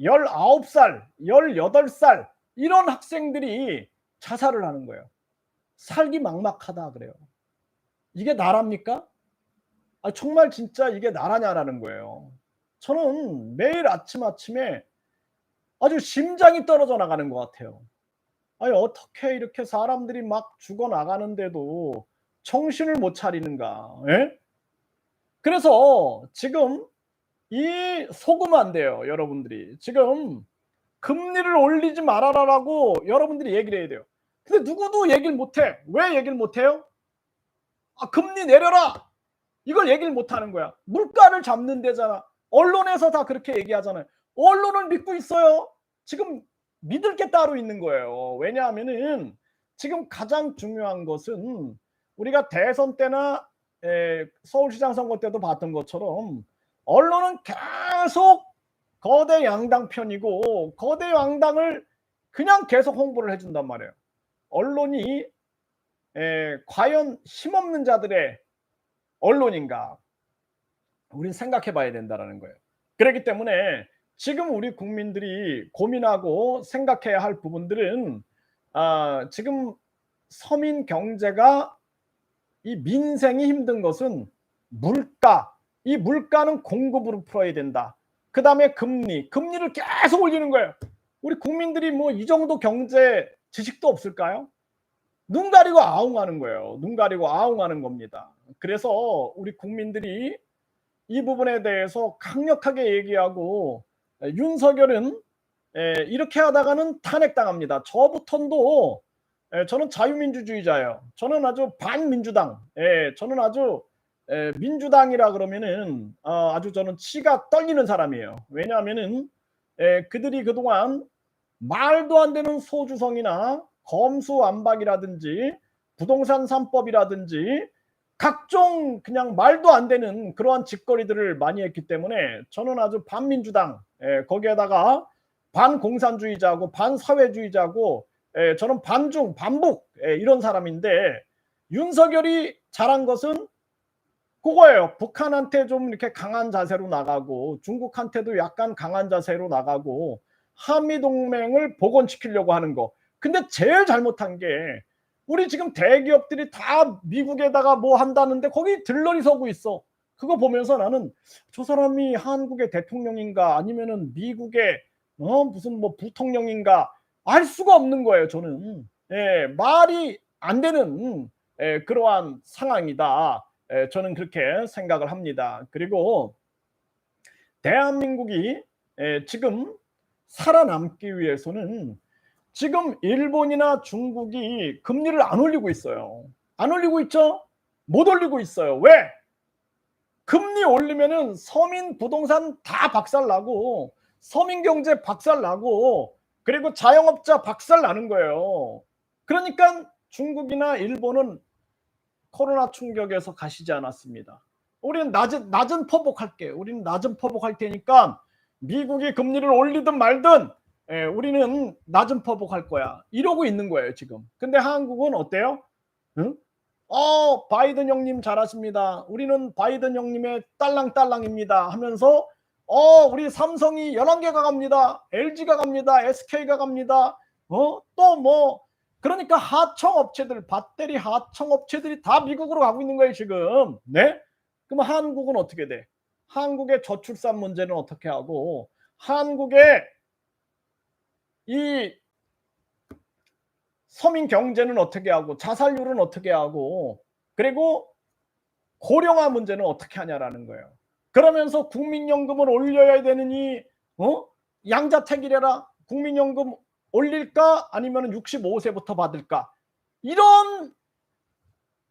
19살, 18살 이런 학생들이 자살을 하는 거예요. 살기 막막하다 그래요. 이게 나라입니까? 정말 진짜 이게 나라냐라는 거예요. 저는 매일 아침에 아주 심장이 떨어져 나가는 것 같아요. 아니 어떻게 이렇게 사람들이 막 죽어나가는데도 정신을 못 차리는가. 예? 그래서 지금 이 속으면 안 돼요. 여러분들이 지금 금리를 올리지 말아라라고 여러분들이 얘기를 해야 돼요. 근데 누구도 얘기를 못해. 왜 얘기를 못해요? 금리 내려라 이걸 얘기를 못하는 거야. 물가를 잡는 데잖아. 언론에서 다 그렇게 얘기하잖아요. 언론을 믿고 있어요. 지금 믿을 게 따로 있는 거예요. 왜냐하면은 지금 가장 중요한 것은 우리가 대선 때나 서울시장 선거 때도 봤던 것처럼 언론은 계속 거대 양당 편이고 거대 양당을 그냥 계속 홍보를 해준단 말이에요. 언론이 과연 힘없는 자들의 언론인가? 우린 생각해 봐야 된다는 거예요. 그렇기 때문에 지금 우리 국민들이 고민하고 생각해야 할 부분들은 지금 서민 경제가 이 민생이 힘든 것은 물가, 이 물가는 공급으로 풀어야 된다. 그 다음에 금리를 계속 올리는 거예요. 우리 국민들이 뭐 이 정도 경제 지식도 없을까요? 눈 가리고 아웅하는 거예요. 눈 가리고 아웅하는 겁니다. 그래서 우리 국민들이 이 부분에 대해서 강력하게 얘기하고 윤석열은 이렇게 하다가는 탄핵당합니다. 저부터도 저는 자유민주주의자예요. 저는 아주 반민주당. 저는 아주 민주당이라 그러면은 아주 저는 치가 떨리는 사람이에요. 왜냐하면은 그들이 그동안 말도 안 되는 소주성이나 검수완박이라든지 부동산 3법이라든지 각종 그냥 말도 안 되는 그러한 짓거리들을 많이 했기 때문에 저는 아주 반민주당 거기에다가 반공산주의자고 반사회주의자고 저는 반중 반북 이런 사람인데 윤석열이 잘한 것은 그거예요. 북한한테 좀 이렇게 강한 자세로 나가고 중국한테도 약간 강한 자세로 나가고 한미동맹을 복원시키려고 하는 거. 근데 제일 잘못한 게 우리 지금 대기업들이 다 미국에다가 뭐 한다는데 거기 들러리 서고 있어. 그거 보면서 나는 저 사람이 한국의 대통령인가 아니면은 미국의 무슨 뭐 부통령인가 알 수가 없는 거예요. 저는 말이 안 되는 그러한 상황이다. 저는 그렇게 생각을 합니다. 그리고 대한민국이 지금 살아남기 위해서는 지금 일본이나 중국이 금리를 안 올리고 있어요. 안 올리고 있죠? 못 올리고 있어요. 왜? 금리 올리면은 서민 부동산 다 박살나고 서민 경제 박살나고 그리고 자영업자 박살나는 거예요. 그러니까 중국이나 일본은 코로나 충격에서 가시지 않았습니다. 우리는 낮은 퍼복할게. 우리는 낮은 퍼복할 테니까 미국이 금리를 올리든 말든 우리는 낮은 퍼복할 거야. 이러고 있는 거예요 지금. 근데 한국은 어때요? 응? 바이든 형님 잘하십니다. 우리는 바이든 형님의 딸랑딸랑입니다 하면서 우리 삼성이 11개가 갑니다. LG가 갑니다. SK가 갑니다. 또 뭐 그러니까 하청업체들, 배터리 하청업체들이 다 미국으로 가고 있는 거예요 지금. 네? 그럼 한국은 어떻게 돼? 한국의 저출산 문제는 어떻게 하고, 한국의 이 서민 경제는 어떻게 하고, 자살률은 어떻게 하고, 그리고 고령화 문제는 어떻게 하냐라는 거예요. 그러면서 국민연금을 올려야 되느니 양자택일해라, 국민연금 올릴까 아니면 65세부터 받을까, 이런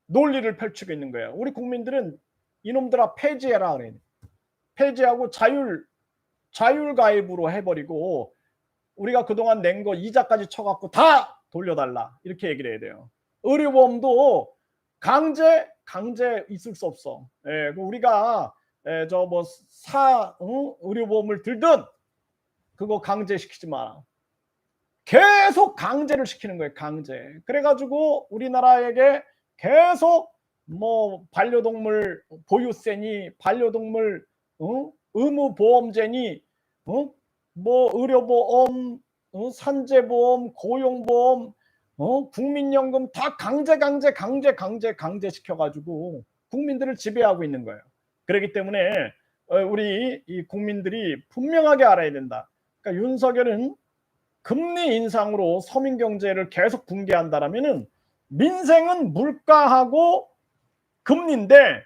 논리를 펼치고 있는 거예요. 우리 국민들은 이놈들아 폐지해라 그래. 폐지하고 자율가입으로 해버리고 우리가 그동안 낸 거 이자까지 쳐갖고 다 돌려달라 이렇게 얘기를 해야 돼요. 의료보험도 강제 있을 수 없어. 우리가 저 뭐 의료보험을 들든 그거 강제시키지 마라. 계속 강제를 시키는 거예요. 강제. 그래가지고 우리나라에게 계속 뭐 반려동물 보유세니, 반려동물 의무보험제니, 뭐 의료보험, 산재보험, 고용보험, 국민연금 다 강제 시켜가지고 국민들을 지배하고 있는 거예요. 그렇기 때문에 우리 이 국민들이 분명하게 알아야 된다. 그러니까 윤석열은 금리 인상으로 서민 경제를 계속 붕괴한다라면은 민생은 물가하고 금리인데,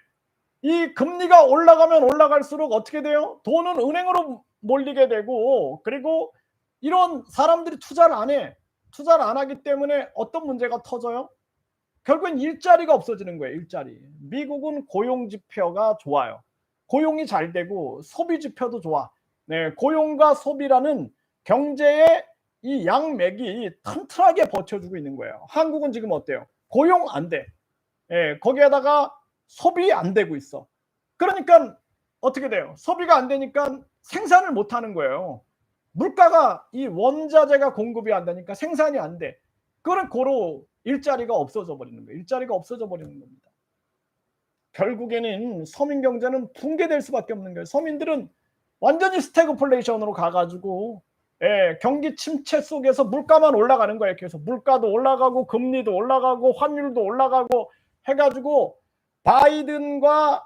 이 금리가 올라가면 올라갈수록 어떻게 돼요? 돈은 은행으로 몰리게 되고, 그리고 이런 사람들이 투자를 안 해. 투자를 안 하기 때문에 어떤 문제가 터져요? 결국엔 일자리가 없어지는 거예요. 일자리. 미국은 고용 지표가 좋아요. 고용이 잘 되고 소비 지표도 좋아. 네, 고용과 소비라는 경제의 이 양맥이 튼튼하게 버텨주고 있는 거예요. 한국은 지금 어때요? 고용 안 돼. 거기에다가 소비 안 되고 있어. 그러니까 어떻게 돼요? 소비가 안 되니까 생산을 못 하는 거예요. 물가가, 이 원자재가 공급이 안 되니까 생산이 안 돼. 그런 고로 일자리가 없어져 버리는 거예요. 일자리가 없어져 버리는 겁니다. 결국에는 서민 경제는 붕괴될 수밖에 없는 거예요. 서민들은 완전히 스태그플레이션으로 가가지고 경기 침체 속에서 물가만 올라가는 거예요. 계속 물가도 올라가고 금리도 올라가고 환율도 올라가고 해가지고 바이든과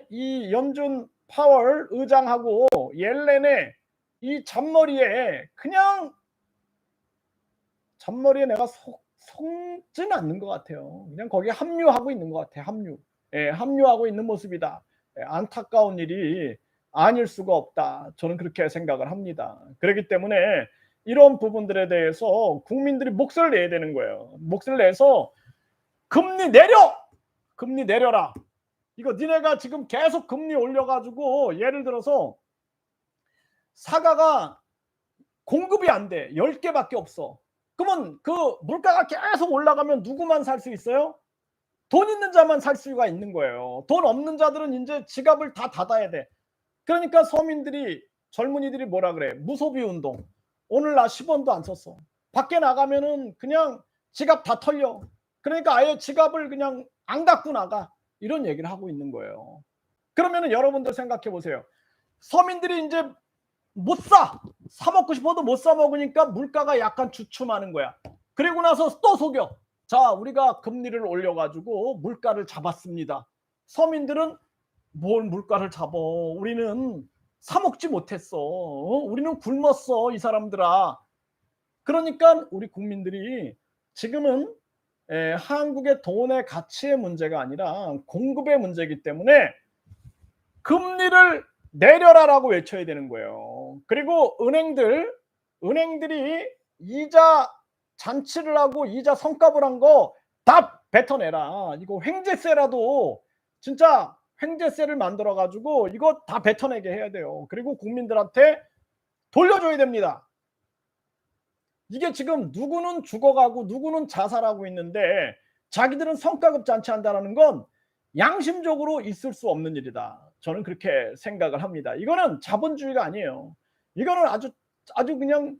이 연준 파월 의장하고 옐렌의 이 잔머리에 내가 속지는 않는 것 같아요. 그냥 거기에 합류하고 있는 것 같아요. 합류하고 있는 모습이다. 안타까운 일이 아닐 수가 없다. 저는 그렇게 생각을 합니다. 그렇기 때문에 이런 부분들에 대해서 국민들이 몫을 내야 되는 거예요. 몫을 내서 금리 내려라. 이거 니네가 지금 계속 금리 올려가지고, 예를 들어서 사과가 공급이 안 돼. 10개밖에 없어. 그러면 그 물가가 계속 올라가면 누구만 살 수 있어요? 돈 있는 자만 살 수가 있는 거예요. 돈 없는 자들은 이제 지갑을 다 닫아야 돼. 그러니까 서민들이, 젊은이들이 뭐라 그래? 무소비 운동. 오늘 나 10원도 안 썼어. 밖에 나가면은 그냥 지갑 다 털려. 그러니까 아예 지갑을 그냥 안 갖고 나가. 이런 얘기를 하고 있는 거예요. 그러면은 여러분들 생각해 보세요. 서민들이 이제 사 먹고 싶어도 못 사 먹으니까 물가가 약간 주춤하는 거야. 그리고 나서 또 속여. 자, 우리가 금리를 올려가지고 물가를 잡았습니다. 서민들은 뭘 물가를 잡어? 우리는 사 먹지 못했어. 우리는 굶었어, 이 사람들아. 그러니까 우리 국민들이 지금은 한국의 돈의 가치의 문제가 아니라 공급의 문제이기 때문에 금리를 내려라라고 외쳐야 되는 거예요. 그리고 은행들이 이자 잔치를 하고 이자 성값을 한 거 다 뱉어내라. 이거 횡재세라도 진짜 횡재세를 만들어 가지고 이거 다 뱉어내게 해야 돼요. 그리고 국민들한테 돌려줘야 됩니다. 이게 지금 누구는 죽어가고 누구는 자살하고 있는데 자기들은 성과급 잔치한다는 건 양심적으로 있을 수 없는 일이다. 저는 그렇게 생각을 합니다. 이거는 자본주의가 아니에요. 이거는 아주 그냥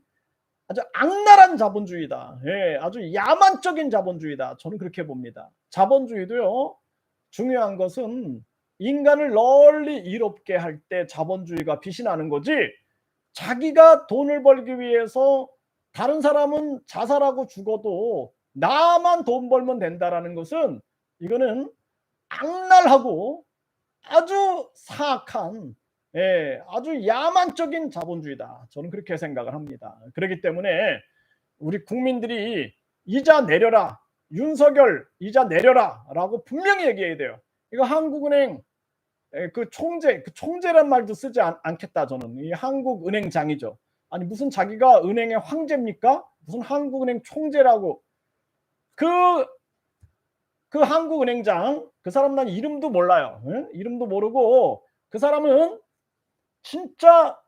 아주 악랄한 자본주의다. 아주 야만적인 자본주의다. 저는 그렇게 봅니다. 자본주의도요. 중요한 것은 인간을 널리 이롭게 할 때 자본주의가 빛이 나는 거지. 자기가 돈을 벌기 위해서 다른 사람은 자살하고 죽어도 나만 돈 벌면 된다라는 것은 이거는 악랄하고 아주 사악한 아주 야만적인 자본주의다. 저는 그렇게 생각을 합니다. 그렇기 때문에 우리 국민들이 이자 내려라. 윤석열 이자 내려라 라고 분명히 얘기해야 돼요. 이거 한국은행 그 총재란 말도 쓰지 않겠다. 저는 이 한국은행장이죠. 아니 무슨 자기가 은행의 황제입니까? 무슨 한국은행 총재라고. 그 한국은행장 그 사람 난 이름도 몰라요. 응? 이름도 모르고 그 사람은 진짜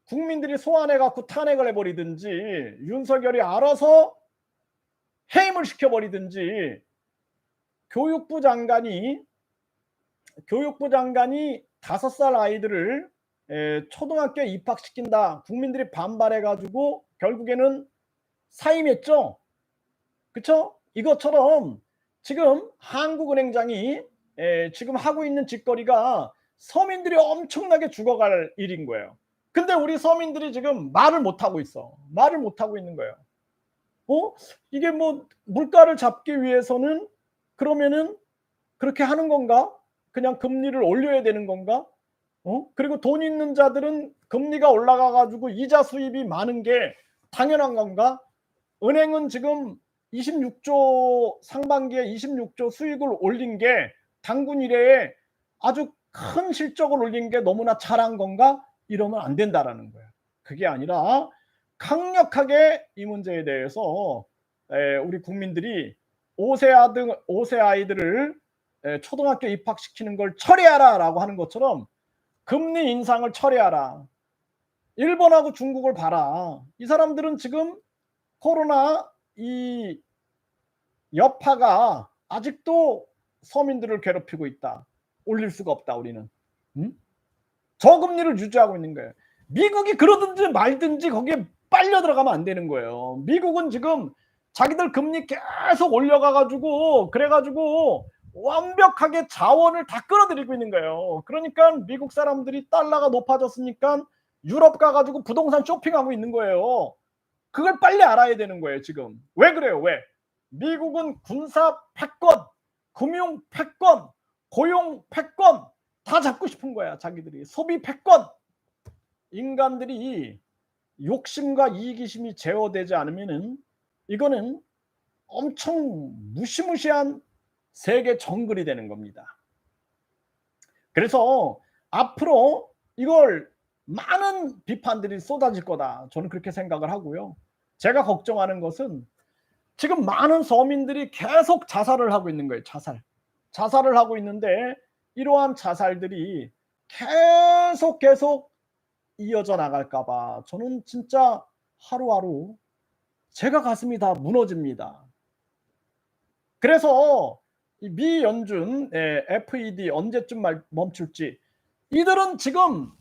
국민들이 소환해 갖고 탄핵을 해버리든지 윤석열이 알아서 해임을 시켜버리든지 교육부 장관이 5살 아이들을 초등학교에 입학시킨다. 국민들이 반발해가지고 결국에는 사임했죠. 그렇죠? 이것처럼 지금 한국은행장이 지금 하고 있는 짓거리가 서민들이 엄청나게 죽어갈 일인 거예요. 근데 우리 서민들이 지금 말을 못하고 있어. 말을 못하고 있는 거예요. 이게 뭐 물가를 잡기 위해서는 그러면은 그렇게 하는 건가? 그냥 금리를 올려야 되는 건가? 그리고 돈 있는 자들은 금리가 올라가 가지고 이자 수입이 많은 게 당연한 건가? 은행은 지금 26조 상반기에 26조 수익을 올린 게 당군 이래에 아주 큰 실적을 올린 게 너무나 잘한 건가? 이러면 안 된다라는 거예요. 그게 아니라 강력하게 이 문제에 대해서 우리 국민들이 5세 아이들을 초등학교 입학시키는 걸 처리하라라고 하는 것처럼 금리 인상을 처리하라. 일본하고 중국을 봐라. 이 사람들은 지금 코로나 이 여파가 아직도 서민들을 괴롭히고 있다. 올릴 수가 없다 우리는. 저금리를 유지하고 있는 거예요. 미국이 그러든지 말든지 거기에 빨려 들어가면 안 되는 거예요. 미국은 지금 자기들 금리 계속 올려가가지고 그래가지고 완벽하게 자원을 다 끌어들이고 있는 거예요. 그러니까 미국 사람들이 달러가 높아졌으니까 유럽 가가지고 부동산 쇼핑하고 있는 거예요. 그걸 빨리 알아야 되는 거예요. 지금 왜 그래요? 왜? 미국은 군사 패권, 금융 패권, 고용 패권 다 잡고 싶은 거야. 자기들이 소비 패권. 인간들이 욕심과 이기심이 제어되지 않으면은 이거는 엄청 무시무시한 세계 정글이 되는 겁니다. 그래서 앞으로 이걸 많은 비판들이 쏟아질 거다. 저는 그렇게 생각을 하고요. 제가 걱정하는 것은 지금 많은 서민들이 계속 자살을 하고 있는 거예요. 자살을 하고 있는데 이러한 자살들이 계속 이어져 나갈까 봐 저는 진짜 하루하루 제가 가슴이 다 무너집니다. 그래서 미 연준 FED 언제쯤 멈출지 이들은 지금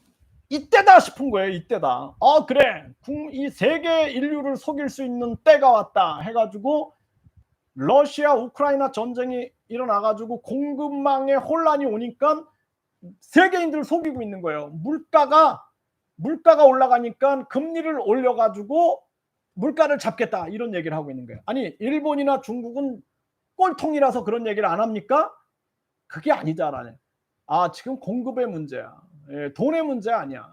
이때다 싶은 거예요. 이때다. 그래 이 세계 인류를 속일 수 있는 때가 왔다 해가지고 러시아 우크라이나 전쟁이 일어나가지고 공급망에 혼란이 오니까 세계인들을 속이고 있는 거예요. 물가가 올라가니까 금리를 올려가지고 물가를 잡겠다 이런 얘기를 하고 있는 거예요. 아니 일본이나 중국은 꼴통이라서 그런 얘기를 안 합니까? 그게 아니잖아요. 지금 공급의 문제야. 돈의 문제 아니야.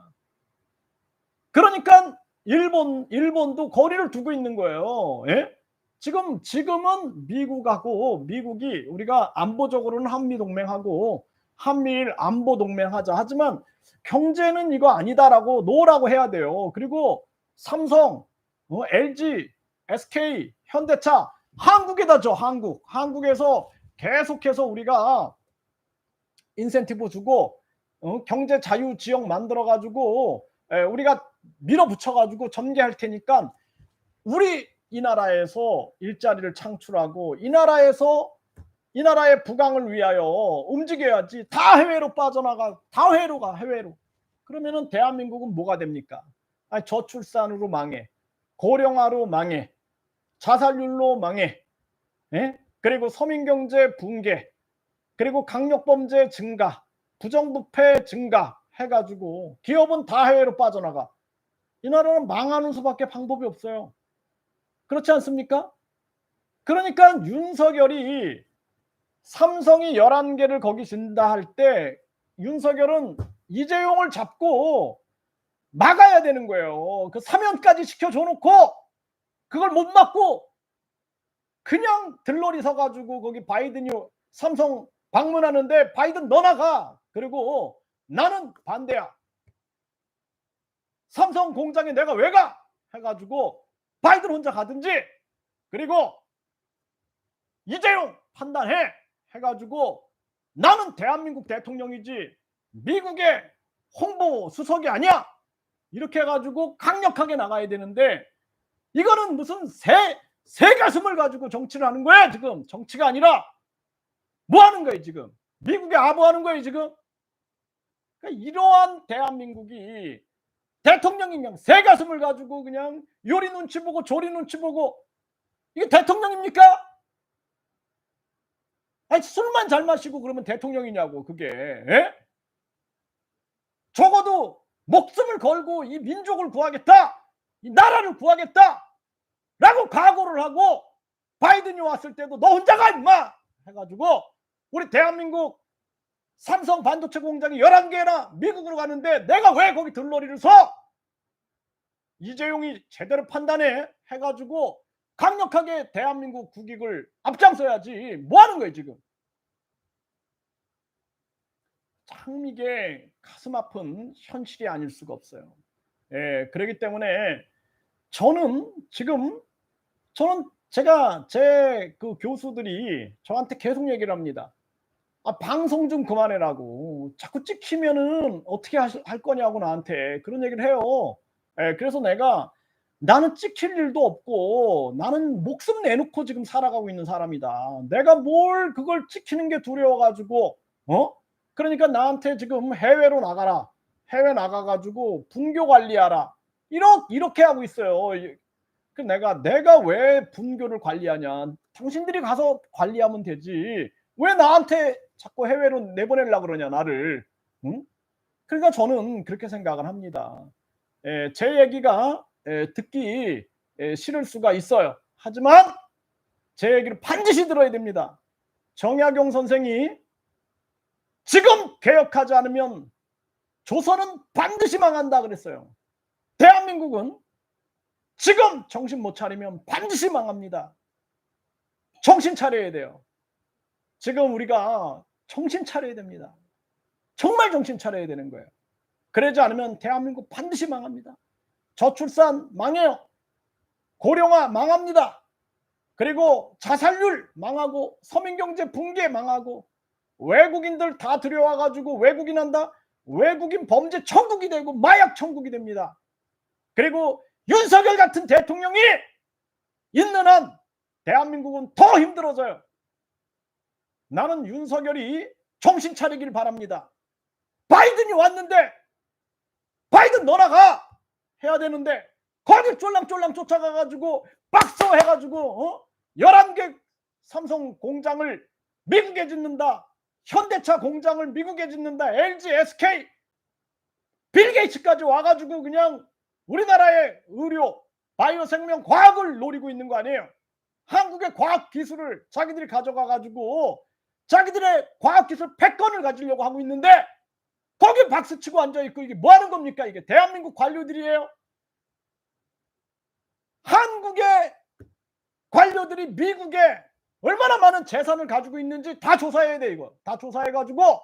그러니까 일본도 거리를 두고 있는 거예요. 지금은 미국이 우리가 안보적으로는 한미동맹하고 한미일 안보동맹하자 하지만 경제는 이거 아니다라고 노라고 해야 돼요. 그리고 삼성, LG, SK, 현대차 한국에다 줘. 한국에서 계속해서 우리가 인센티브 주고 경제 자유 지역 만들어 가지고 우리가 밀어붙여 가지고 전개할 테니까 우리 이 나라에서 일자리를 창출하고 이 나라의 부강을 위하여 움직여야지. 다 해외로 빠져나가. 다 해외로. 그러면은 대한민국은 뭐가 됩니까? 저출산으로 망해. 고령화로 망해. 자살률로 망해. 그리고 서민경제 붕괴, 그리고 강력범죄 증가, 부정부패 증가 해가지고 기업은 다 해외로 빠져나가. 이 나라는 망하는 수밖에 방법이 없어요. 그렇지 않습니까? 그러니까 윤석열이 삼성이 11개를 거기 진다 할 때 윤석열은 이재용을 잡고 막아야 되는 거예요. 그 사면까지 시켜줘 놓고 그걸 못 막고 그냥 들러리 서가지고 거기 바이든이 삼성 방문하는데 바이든 너 나가. 그리고 나는 반대야. 삼성 공장에 내가 왜 가? 해가지고 바이든 혼자 가든지, 그리고 이재용 판단해 해가지고 나는 대한민국 대통령이지 미국의 홍보 수석이 아니야. 이렇게 해가지고 강력하게 나가야 되는데 이거는 무슨 새 가슴을 가지고 정치를 하는 거야. 지금 정치가 아니라 뭐 하는 거예요 지금? 미국에 아부하는 거예요 지금? 그러니까 이러한 대한민국이 대통령이 그냥 새 가슴을 가지고 그냥 요리 눈치 보고 조리 눈치 보고, 이게 대통령입니까? 아니 술만 잘 마시고 그러면 대통령이냐고 그게. 에? 적어도 목숨을 걸고 이 민족을 구하겠다, 이 나라를 구하겠다 라고 각오를 하고 바이든이 왔을 때도 너 혼자 가 임마 해가지고 우리 대한민국 삼성 반도체 공장이 11개나 미국으로 가는데 내가 왜 거기 들러리를 서? 이재용이 제대로 판단해 해가지고 강력하게 대한민국 국익을 앞장서야지. 뭐 하는 거예요 지금? 참 이게 가슴 아픈 현실이 아닐 수가 없어요. 예, 그렇기 때문에 저는 제가 제 그 교수들이 저한테 계속 얘기를 합니다. 아, 방송 좀 그만해라고. 자꾸 찍히면은 어떻게 할 거냐고 나한테 그런 얘기를 해요. 예, 그래서 내가 나는 찍힐 일도 없고 나는 목숨 내놓고 지금 살아가고 있는 사람이다. 내가 뭘 그걸 찍히는 게 두려워가지고 그러니까 나한테 지금 해외로 나가라. 해외 나가가지고 분교 관리하라. 이렇게 하고 있어요. 그 내가 왜 분교를 관리하냐? 당신들이 가서 관리하면 되지. 왜 나한테 자꾸 해외로 내보내려고 그러냐 나를. 응? 그러니까 저는 그렇게 생각을 합니다. 제 얘기가 듣기 싫을 수가 있어요. 하지만 제 얘기를 반드시 들어야 됩니다. 정약용 선생이 지금 개혁하지 않으면 조선은 반드시 망한다 그랬어요. 대한민국은 지금 정신 못 차리면 반드시 망합니다. 정신 차려야 돼요. 지금 우리가 정신 차려야 됩니다. 정말 정신 차려야 되는 거예요. 그러지 않으면 대한민국 반드시 망합니다. 저출산 망해요. 고령화 망합니다. 그리고 자살률 망하고 서민경제 붕괴 망하고 외국인들 다 들여와가지고 외국인 한다. 외국인 범죄 천국이 되고 마약 천국이 됩니다. 그리고 윤석열 같은 대통령이 있는 한 대한민국은 더 힘들어져요. 나는 윤석열이 정신 차리길 바랍니다. 바이든이 왔는데 바이든 너나 가 해야 되는데 거기 쫄랑쫄랑 쫓아가가지고 박서해가지고 11개 삼성 공장을 미국에 짓는다. 현대차 공장을 미국에 짓는다. LG, SK, 빌 게이츠까지 와가지고 그냥 우리나라의 의료, 바이오 생명 과학을 노리고 있는 거 아니에요. 한국의 과학 기술을 자기들이 가져가가지고 자기들의 과학 기술 패권을 가지려고 하고 있는데 거기 박수치고 앉아있고 이게 뭐 하는 겁니까? 이게 대한민국 관료들이에요. 한국의 관료들이 미국에 얼마나 많은 재산을 가지고 있는지 다 조사해야 돼. 이거 다 조사해가지고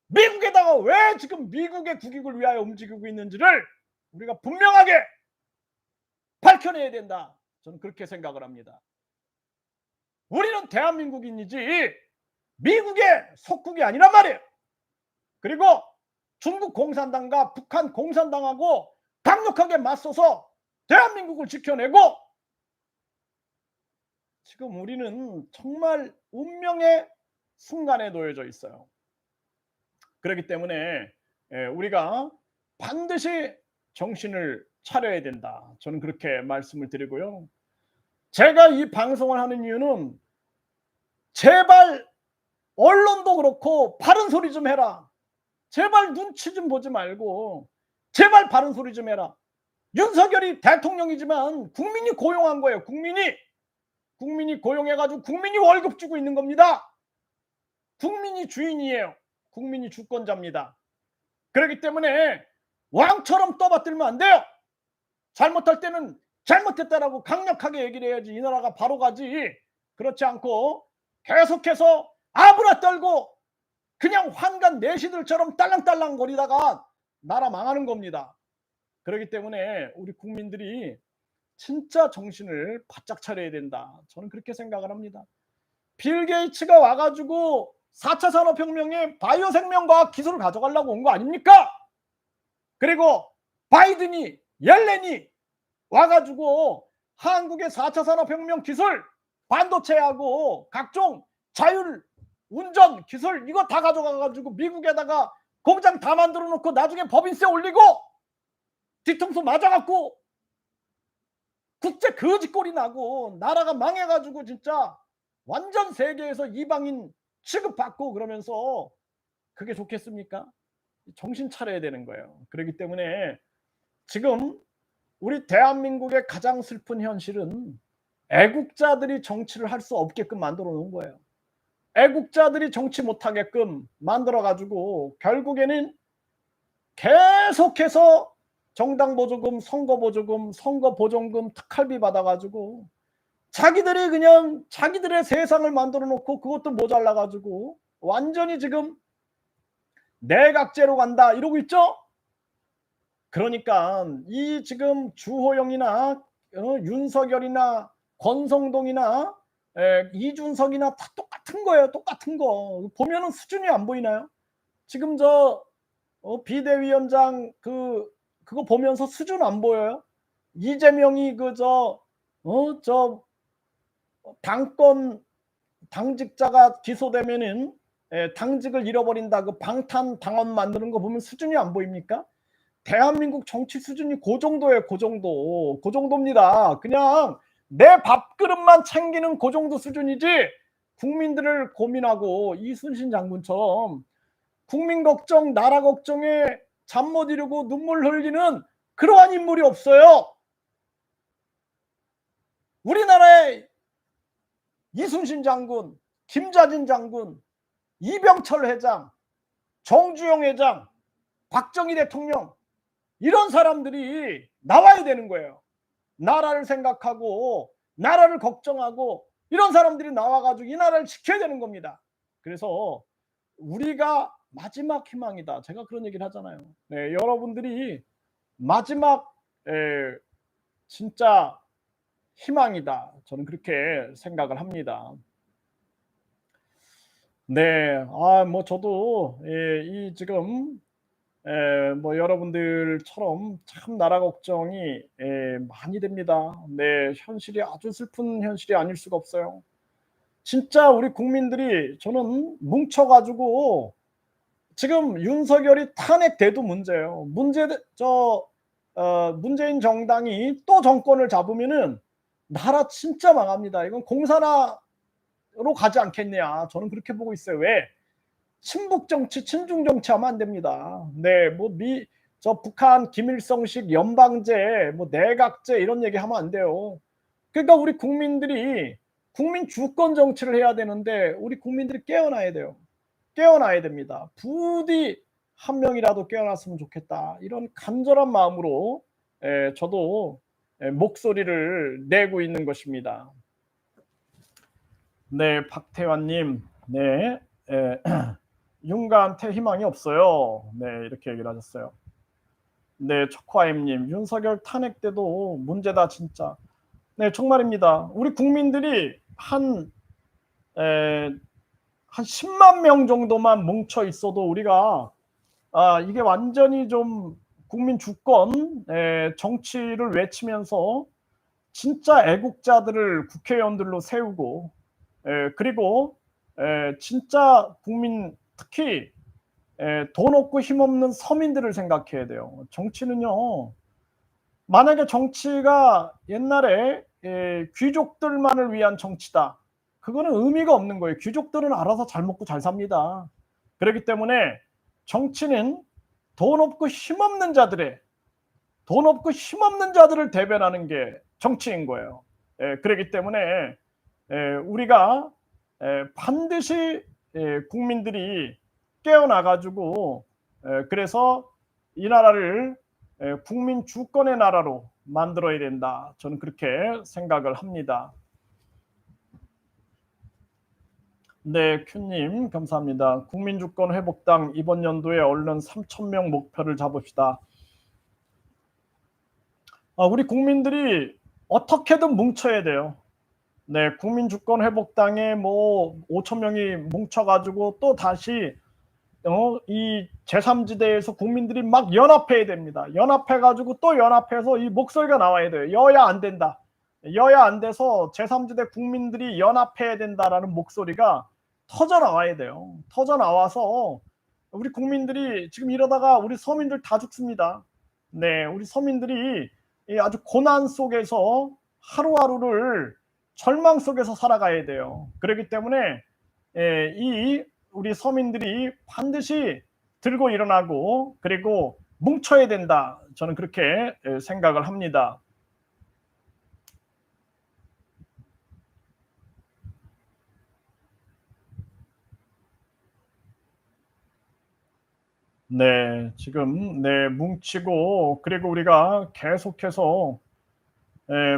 미국에다가 왜 지금 미국의 국익을 위하여 움직이고 있는지를 우리가 분명하게 밝혀내야 된다. 저는 그렇게 생각을 합니다. 우리는 대한민국인이지 미국의 속국이 아니란 말이에요. 그리고 중국 공산당과 북한 공산당하고 강력하게 맞서서 대한민국을 지켜내고, 지금 우리는 정말 운명의 순간에 놓여져 있어요. 그렇기 때문에 우리가 반드시 정신을 차려야 된다. 저는 그렇게 말씀을 드리고요. 제가 이 방송을 하는 이유는 제발 언론도 그렇고 바른 소리 좀 해라. 제발 눈치 좀 보지 말고 제발 바른 소리 좀 해라. 윤석열이 대통령이지만 국민이 고용한 거예요. 국민이 고용해가지고 국민이 월급 주고 있는 겁니다. 국민이 주인이에요. 국민이 주권자입니다. 그렇기 때문에 왕처럼 떠받들면 안 돼요. 잘못할 때는 잘못했다라고 강력하게 얘기를 해야지 이 나라가 바로 가지. 그렇지 않고 계속해서 아부라 떨고 그냥 환관 내시들처럼 딸랑딸랑 거리다가 나라 망하는 겁니다. 그렇기 때문에 우리 국민들이 진짜 정신을 바짝 차려야 된다. 저는 그렇게 생각을 합니다. 빌 게이츠가 와가지고 4차 산업혁명에 바이오 생명과학 기술을 가져가려고 온 거 아닙니까? 그리고 바이든이 옐렌이 와가지고 한국의 4차 산업혁명 기술 반도체하고 각종 자율 운전 기술 이거 다 가져가가지고 미국에다가 공장 다 만들어 놓고 나중에 법인세 올리고 뒤통수 맞아갖고 국제 거지꼴이 나고 나라가 망해가지고 진짜 완전 세계에서 이방인 취급받고 그러면서 그게 좋겠습니까? 정신 차려야 되는 거예요. 그렇기 때문에 지금 우리 대한민국의 가장 슬픈 현실은 애국자들이 정치를 할 수 없게끔 만들어 놓은 거예요. 애국자들이 정치 못하게끔 만들어가지고 결국에는 계속해서 정당 보조금, 선거 보조금, 선거 보정금, 특활비 받아가지고 자기들이 그냥 자기들의 세상을 만들어 놓고 그것도 모자라가지고 완전히 지금 내각제로 간다 이러고 있죠. 그러니까 이 지금 주호영이나 윤석열이나 권성동이나 이준석이나 다 똑같은 거예요. 똑같은 거 보면은 수준이 안 보이나요? 지금 저 비대위원장 그거 보면서 수준 안 보여요? 이재명이 저 당권 당직자가 기소되면은 당직을 잃어버린다 그 방탄 당원 만드는 거 보면 수준이 안 보입니까? 대한민국 정치 수준이 그 정도예요. 그 정도입니다. 그냥 내 밥그릇만 챙기는 그 정도 수준이지 국민들을 고민하고 이순신 장군처럼 국민 걱정 나라 걱정에 잠 못 이루고 눈물 흘리는 그러한 인물이 없어요. 우리나라에 이순신 장군, 김자진 장군, 이병철 회장, 정주영 회장, 박정희 대통령 이런 사람들이 나와야 되는 거예요. 나라를 생각하고 나라를 걱정하고 이런 사람들이 나와가지고 이 나라를 지켜야 되는 겁니다. 그래서 우리가 마지막 희망이다. 제가 그런 얘기를 하잖아요. 네, 여러분들이 마지막 진짜 희망이다. 저는 그렇게 생각을 합니다. 네, 뭐 저도 이 지금 뭐 여러분들처럼 참 나라 걱정이 많이 됩니다. 네, 현실이 아주 슬픈 현실이 아닐 수가 없어요. 진짜 우리 국민들이 저는 뭉쳐가지고 지금 윤석열이 탄핵돼도 문제예요. 문재인 정당이 또 정권을 잡으면은 나라 진짜 망합니다. 이건 공산화로 가지 않겠냐. 저는 그렇게 보고 있어요. 왜? 친북 정치, 친중 정치 하면 안 됩니다. 네, 북한 김일성식 연방제, 내각제 이런 얘기 하면 안 돼요. 그러니까 우리 국민들이 국민 주권 정치를 해야 되는데 우리 국민들이 깨어나야 돼요. 깨어나야 됩니다. 부디 한 명이라도 깨어났으면 좋겠다. 이런 간절한 마음으로 저도 목소리를 내고 있는 것입니다. 네, 박태환님, 네, 윤가한테 희망이 없어요. 네, 이렇게 얘기를 하셨어요. 네, 초코아임님, 윤석열 탄핵 때도 문제다 진짜. 네, 정말입니다. 우리 국민들이 한 10만 명 정도만 뭉쳐 있어도 우리가 이게 완전히 좀 국민 주권 정치를 외치면서 진짜 애국자들을 국회의원들로 세우고 그리고 진짜 국민 특히 돈 없고 힘없는 서민들을 생각해야 돼요. 정치는요. 만약에 정치가 옛날에 귀족들만을 위한 정치다. 그거는 의미가 없는 거예요. 귀족들은 알아서 잘 먹고 잘 삽니다. 그렇기 때문에 정치는 돈 없고 힘없는 자들을 대변하는 게 정치인 거예요. 그렇기 때문에 우리가 반드시 국민들이 깨어나가지고 그래서 이 나라를 국민 주권의 나라로 만들어야 된다. 저는 그렇게 생각을 합니다. 네, 큐님 감사합니다. 국민주권회복당 이번 연도에 얼른 3,000명 목표를 잡읍시다. 우리 국민들이 어떻게든 뭉쳐야 돼요. 네, 국민주권회복당에 뭐 5,000명이 뭉쳐가지고 또 다시 이 제3지대에서 국민들이 막 연합해야 됩니다. 연합해가지고 또 연합해서 이 목소리가 나와야 돼요. 여야 안 된다. 여야 안 돼서 제3지대 국민들이 연합해야 된다라는 목소리가 터져 나와야 돼요. 터져 나와서 우리 국민들이 지금 이러다가 우리 서민들 다 죽습니다. 네, 우리 서민들이 아주 고난 속에서 하루하루를 절망 속에서 살아가야 돼요. 그렇기 때문에 이 우리 서민들이 반드시 들고 일어나고 그리고 뭉쳐야 된다. 저는 그렇게 생각을 합니다. 네, 지금 뭉치고 그리고 우리가 계속해서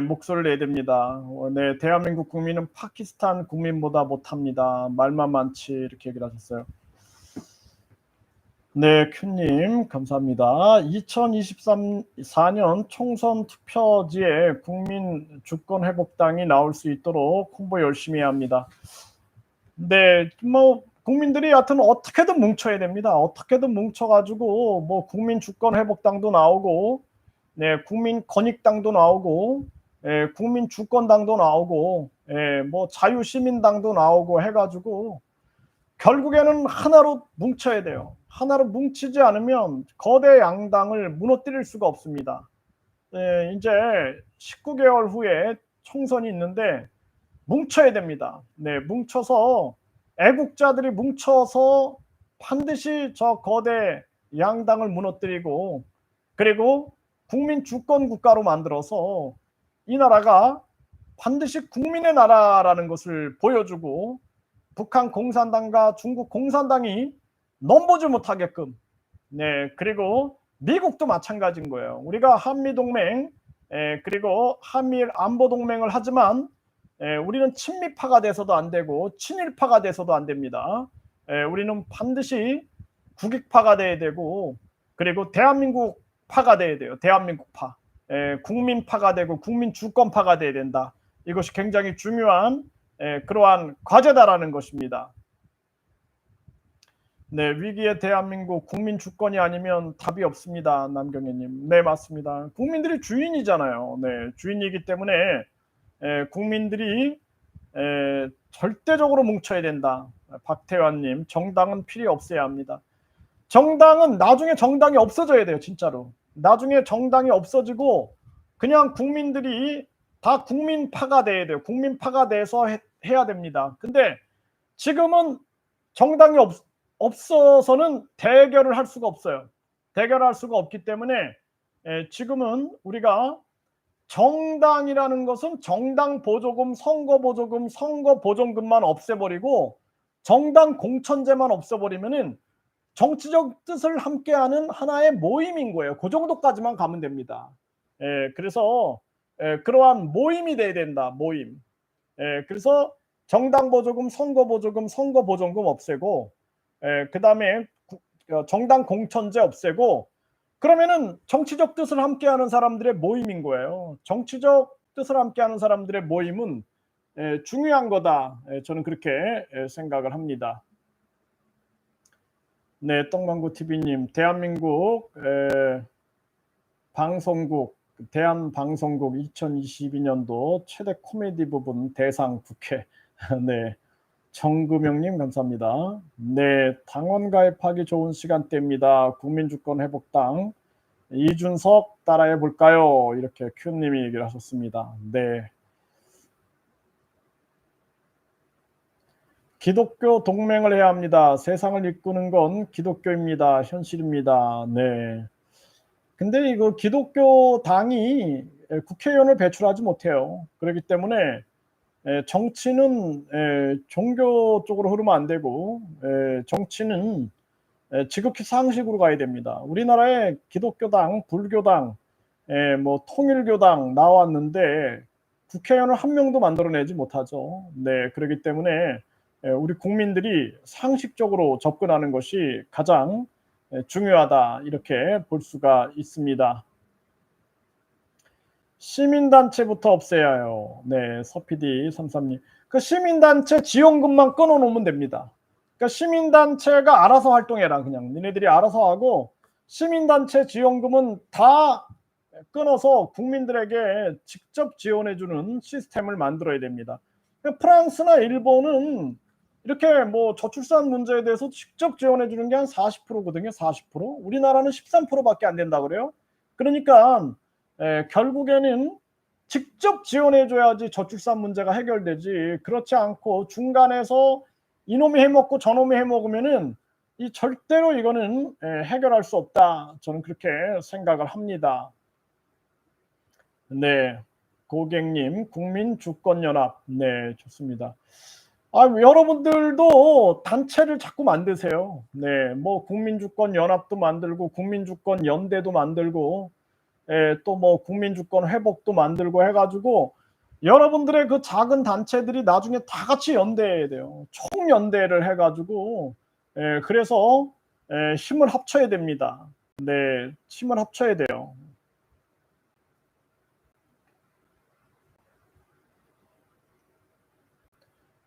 목소리를 내야 됩니다. 네, 대한민국 국민은 파키스탄 국민보다 못합니다. 말만 많지 이렇게 얘기를 하셨어요. 네, 큐님 감사합니다. 2024년 총선 투표지에 국민주권회복당이 나올 수 있도록 홍보 열심히 해야 합니다. 네, 뭐 국민들이 하여튼 어떻게든 뭉쳐야 됩니다. 어떻게든 뭉쳐가지고 뭐 국민주권회복당도 나오고, 네, 국민권익당도 나오고, 국민주권당도 나오고, 뭐 자유시민당도 나오고 해가지고 결국에는 하나로 뭉쳐야 돼요. 하나로 뭉치지 않으면 거대 양당을 무너뜨릴 수가 없습니다. 이제 19개월 후에 총선이 있는데 뭉쳐야 됩니다. 네, 뭉쳐서 애국자들이 뭉쳐서 반드시 저 거대 양당을 무너뜨리고 그리고 국민 주권 국가로 만들어서 이 나라가 반드시 국민의 나라라는 것을 보여주고 북한 공산당과 중국 공산당이 넘보지 못하게끔 네, 그리고 미국도 마찬가지인 거예요. 우리가 한미동맹 그리고 한미일 안보동맹을 하지만 우리는 친미파가 돼서도 안 되고 친일파가 돼서도 안 됩니다. 우리는 반드시 국익파가 돼야 되고 그리고 대한민국파가 돼야 돼요. 대한민국파. 국민파가 되고 국민주권파가 돼야 된다. 이것이 굉장히 중요한 그러한 과제다라는 것입니다. 네, 위기의 대한민국 국민 주권이 아니면 답이 없습니다. 남경애님. 네, 맞습니다. 국민들이 주인이잖아요. 네, 주인이기 때문에 국민들이 절대적으로 뭉쳐야 된다. 박태환님, 정당은 필요 없어야 합니다. 정당은 나중에 정당이 없어져야 돼요. 진짜로. 나중에 정당이 없어지고 그냥 국민들이 다 국민파가 돼야 돼요. 국민파가 돼서 해야 됩니다. 근데 지금은 정당이 없어서는 대결을 할 수가 없어요. 대결할 수가 없기 때문에 지금은 우리가 정당이라는 것은 정당 보조금, 선거 보조금, 선거 보존금만 없애버리고 정당 공천제만 없애버리면은 정치적 뜻을 함께하는 하나의 모임인 거예요. 그 정도까지만 가면 됩니다. 그래서 그러한 모임이 돼야 된다. 모임. 그래서 정당 보조금, 선거 보조금, 선거 보존금 없애고 그 다음에 정당 공천제 없애고 그러면은 정치적 뜻을 함께하는 사람들의 모임인 거예요. 정치적 뜻을 함께하는 사람들의 모임은 중요한 거다. 저는 그렇게 생각을 합니다. 네, 떡망고 TV님, 대한민국 방송국 대한방송국 2022년도 최대 코미디 부분 대상 국회. 네, 정금영님 감사합니다. 네, 당원 가입하기 좋은 시간대입니다. 국민주권회복당 이준석 따라해 볼까요? 이렇게 큐님이 얘기를 하셨습니다. 네. 기독교 동맹을 해야 합니다. 세상을 이끄는 건 기독교입니다. 현실입니다. 네. 근데 이거 기독교 당이 국회의원을 배출하지 못해요. 그렇기 때문에 정치는 종교 쪽으로 흐르면 안 되고 정치는 지극히 상식으로 가야 됩니다. 우리나라에 기독교당, 불교당, 뭐 통일교당 나왔는데 국회의원을 한 명도 만들어내지 못하죠. 네, 그렇기 때문에 우리 국민들이 상식적으로 접근하는 것이 가장 중요하다 이렇게 볼 수가 있습니다. 시민단체부터 없애야 해요. 네, 서PD 33님. 그 시민단체 지원금만 끊어놓으면 됩니다. 그러니까 시민단체가 알아서 활동해라. 그냥 니네들이 알아서 하고 시민단체 지원금은 다 끊어서 국민들에게 직접 지원해주는 시스템을 만들어야 됩니다. 프랑스나 일본은 이렇게 뭐 저출산 문제에 대해서 직접 지원해주는 게 한 40%거든요. 40%. 우리나라는 13%밖에 안 된다 그래요. 그러니까 결국에는 직접 지원해줘야지 저출산 문제가 해결되지. 그렇지 않고 중간에서 이놈이 해먹고 저놈이 해먹으면은 이 절대로 이거는 해결할 수 없다. 저는 그렇게 생각을 합니다. 네, 고객님, 국민주권연합. 네, 좋습니다. 여러분들도 단체를 자꾸 만드세요. 네, 뭐 국민주권연합도 만들고 국민주권연대도 만들고 또 뭐 국민주권 회복도 만들고 해가지고 여러분들의 그 작은 단체들이 나중에 다 같이 연대해야 돼요. 총연대를 해가지고 그래서 힘을 합쳐야 됩니다. 네, 힘을 합쳐야 돼요.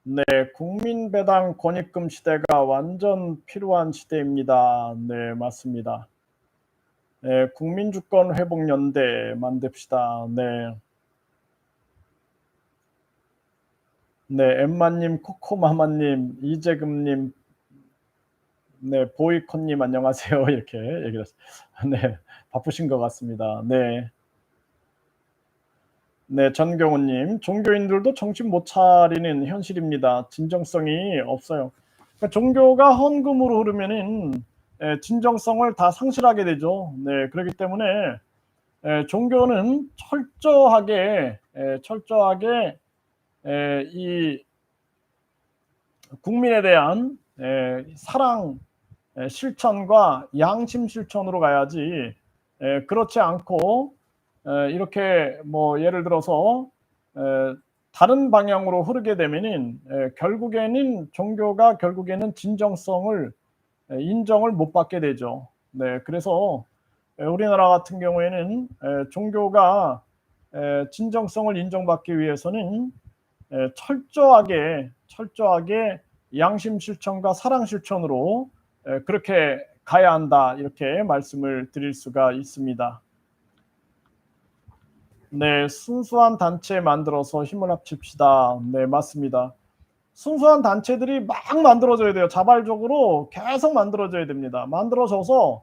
네, 국민배당 권익금 시대가 완전 필요한 시대입니다. 네, 맞습니다. 네, 국민주권 회복연대 만듭시다. 네. 네, 엠마님, 코코마마님, 이재금님, 네, 보이콘님 안녕하세요. 이렇게 얘기를 했어요. 네, 바쁘신 것 같습니다. 네. 네, 전경훈님, 종교인들도 정신 못 차리는 현실입니다. 진정성이 없어요. 그러니까 종교가 헌금으로 흐르면은 진정성을 다 상실하게 되죠. 네, 그렇기 때문에 종교는 철저하게 이 국민에 대한 사랑 실천과 양심 실천으로 가야지 그렇지 않고 이렇게 뭐 예를 들어서 다른 방향으로 흐르게 되면은 결국에는 종교가 결국에는 진정성을 인정을 못 받게 되죠. 네, 그래서 우리나라 같은 경우에는 종교가 진정성을 인정받기 위해서는 철저하게 양심 실천과 사랑 실천으로 그렇게 가야 한다 이렇게 말씀을 드릴 수가 있습니다. 네, 순수한 단체 만들어서 힘을 합칩시다. 네, 맞습니다. 순수한 단체들이 막 만들어져야 돼요. 자발적으로 계속 만들어져야 됩니다. 만들어져서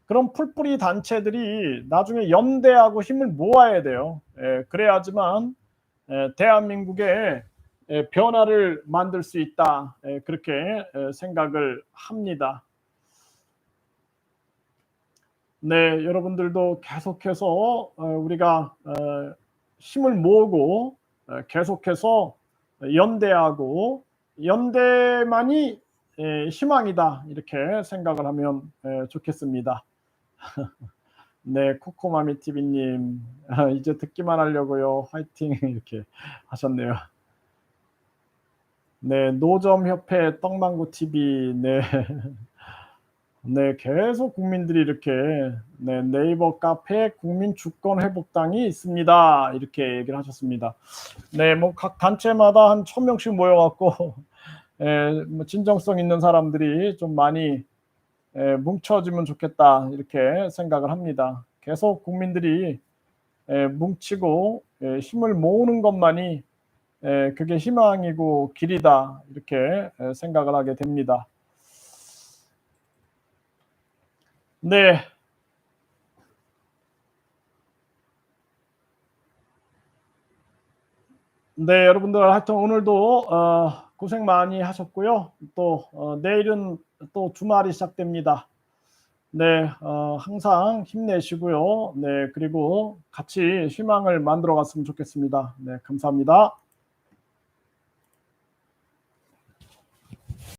그런 풀뿌리 단체들이 나중에 연대하고 힘을 모아야 돼요. 그래야지만 대한민국의 변화를 만들 수 있다. 그렇게 생각을 합니다. 네, 여러분들도 계속해서 우리가 힘을 모으고 계속해서 연대하고 연대만이 희망이다 이렇게 생각을 하면 좋겠습니다. 네, 코코마미 TV님 이제 듣기만 하려고요. 화이팅 이렇게 하셨네요. 네, 노점협회 떡망고 TV 네. 네, 계속 국민들이 이렇게 네, 네이버 카페 국민주권회복당이 있습니다. 이렇게 얘기를 하셨습니다. 네, 뭐 각 단체마다 한 1000명씩 모여갖고 뭐 진정성 있는 사람들이 좀 많이 뭉쳐지면 좋겠다 이렇게 생각을 합니다. 계속 국민들이 뭉치고 힘을 모으는 것만이 그게 희망이고 길이다 이렇게 생각을 하게 됩니다. 네. 네, 여러분들 하여튼 오늘도 고생 많이 하셨고요. 또 내일은 또 주말이 시작됩니다. 네, 항상 힘내시고요. 네, 그리고 같이 희망을 만들어 갔으면 좋겠습니다. 네, 감사합니다.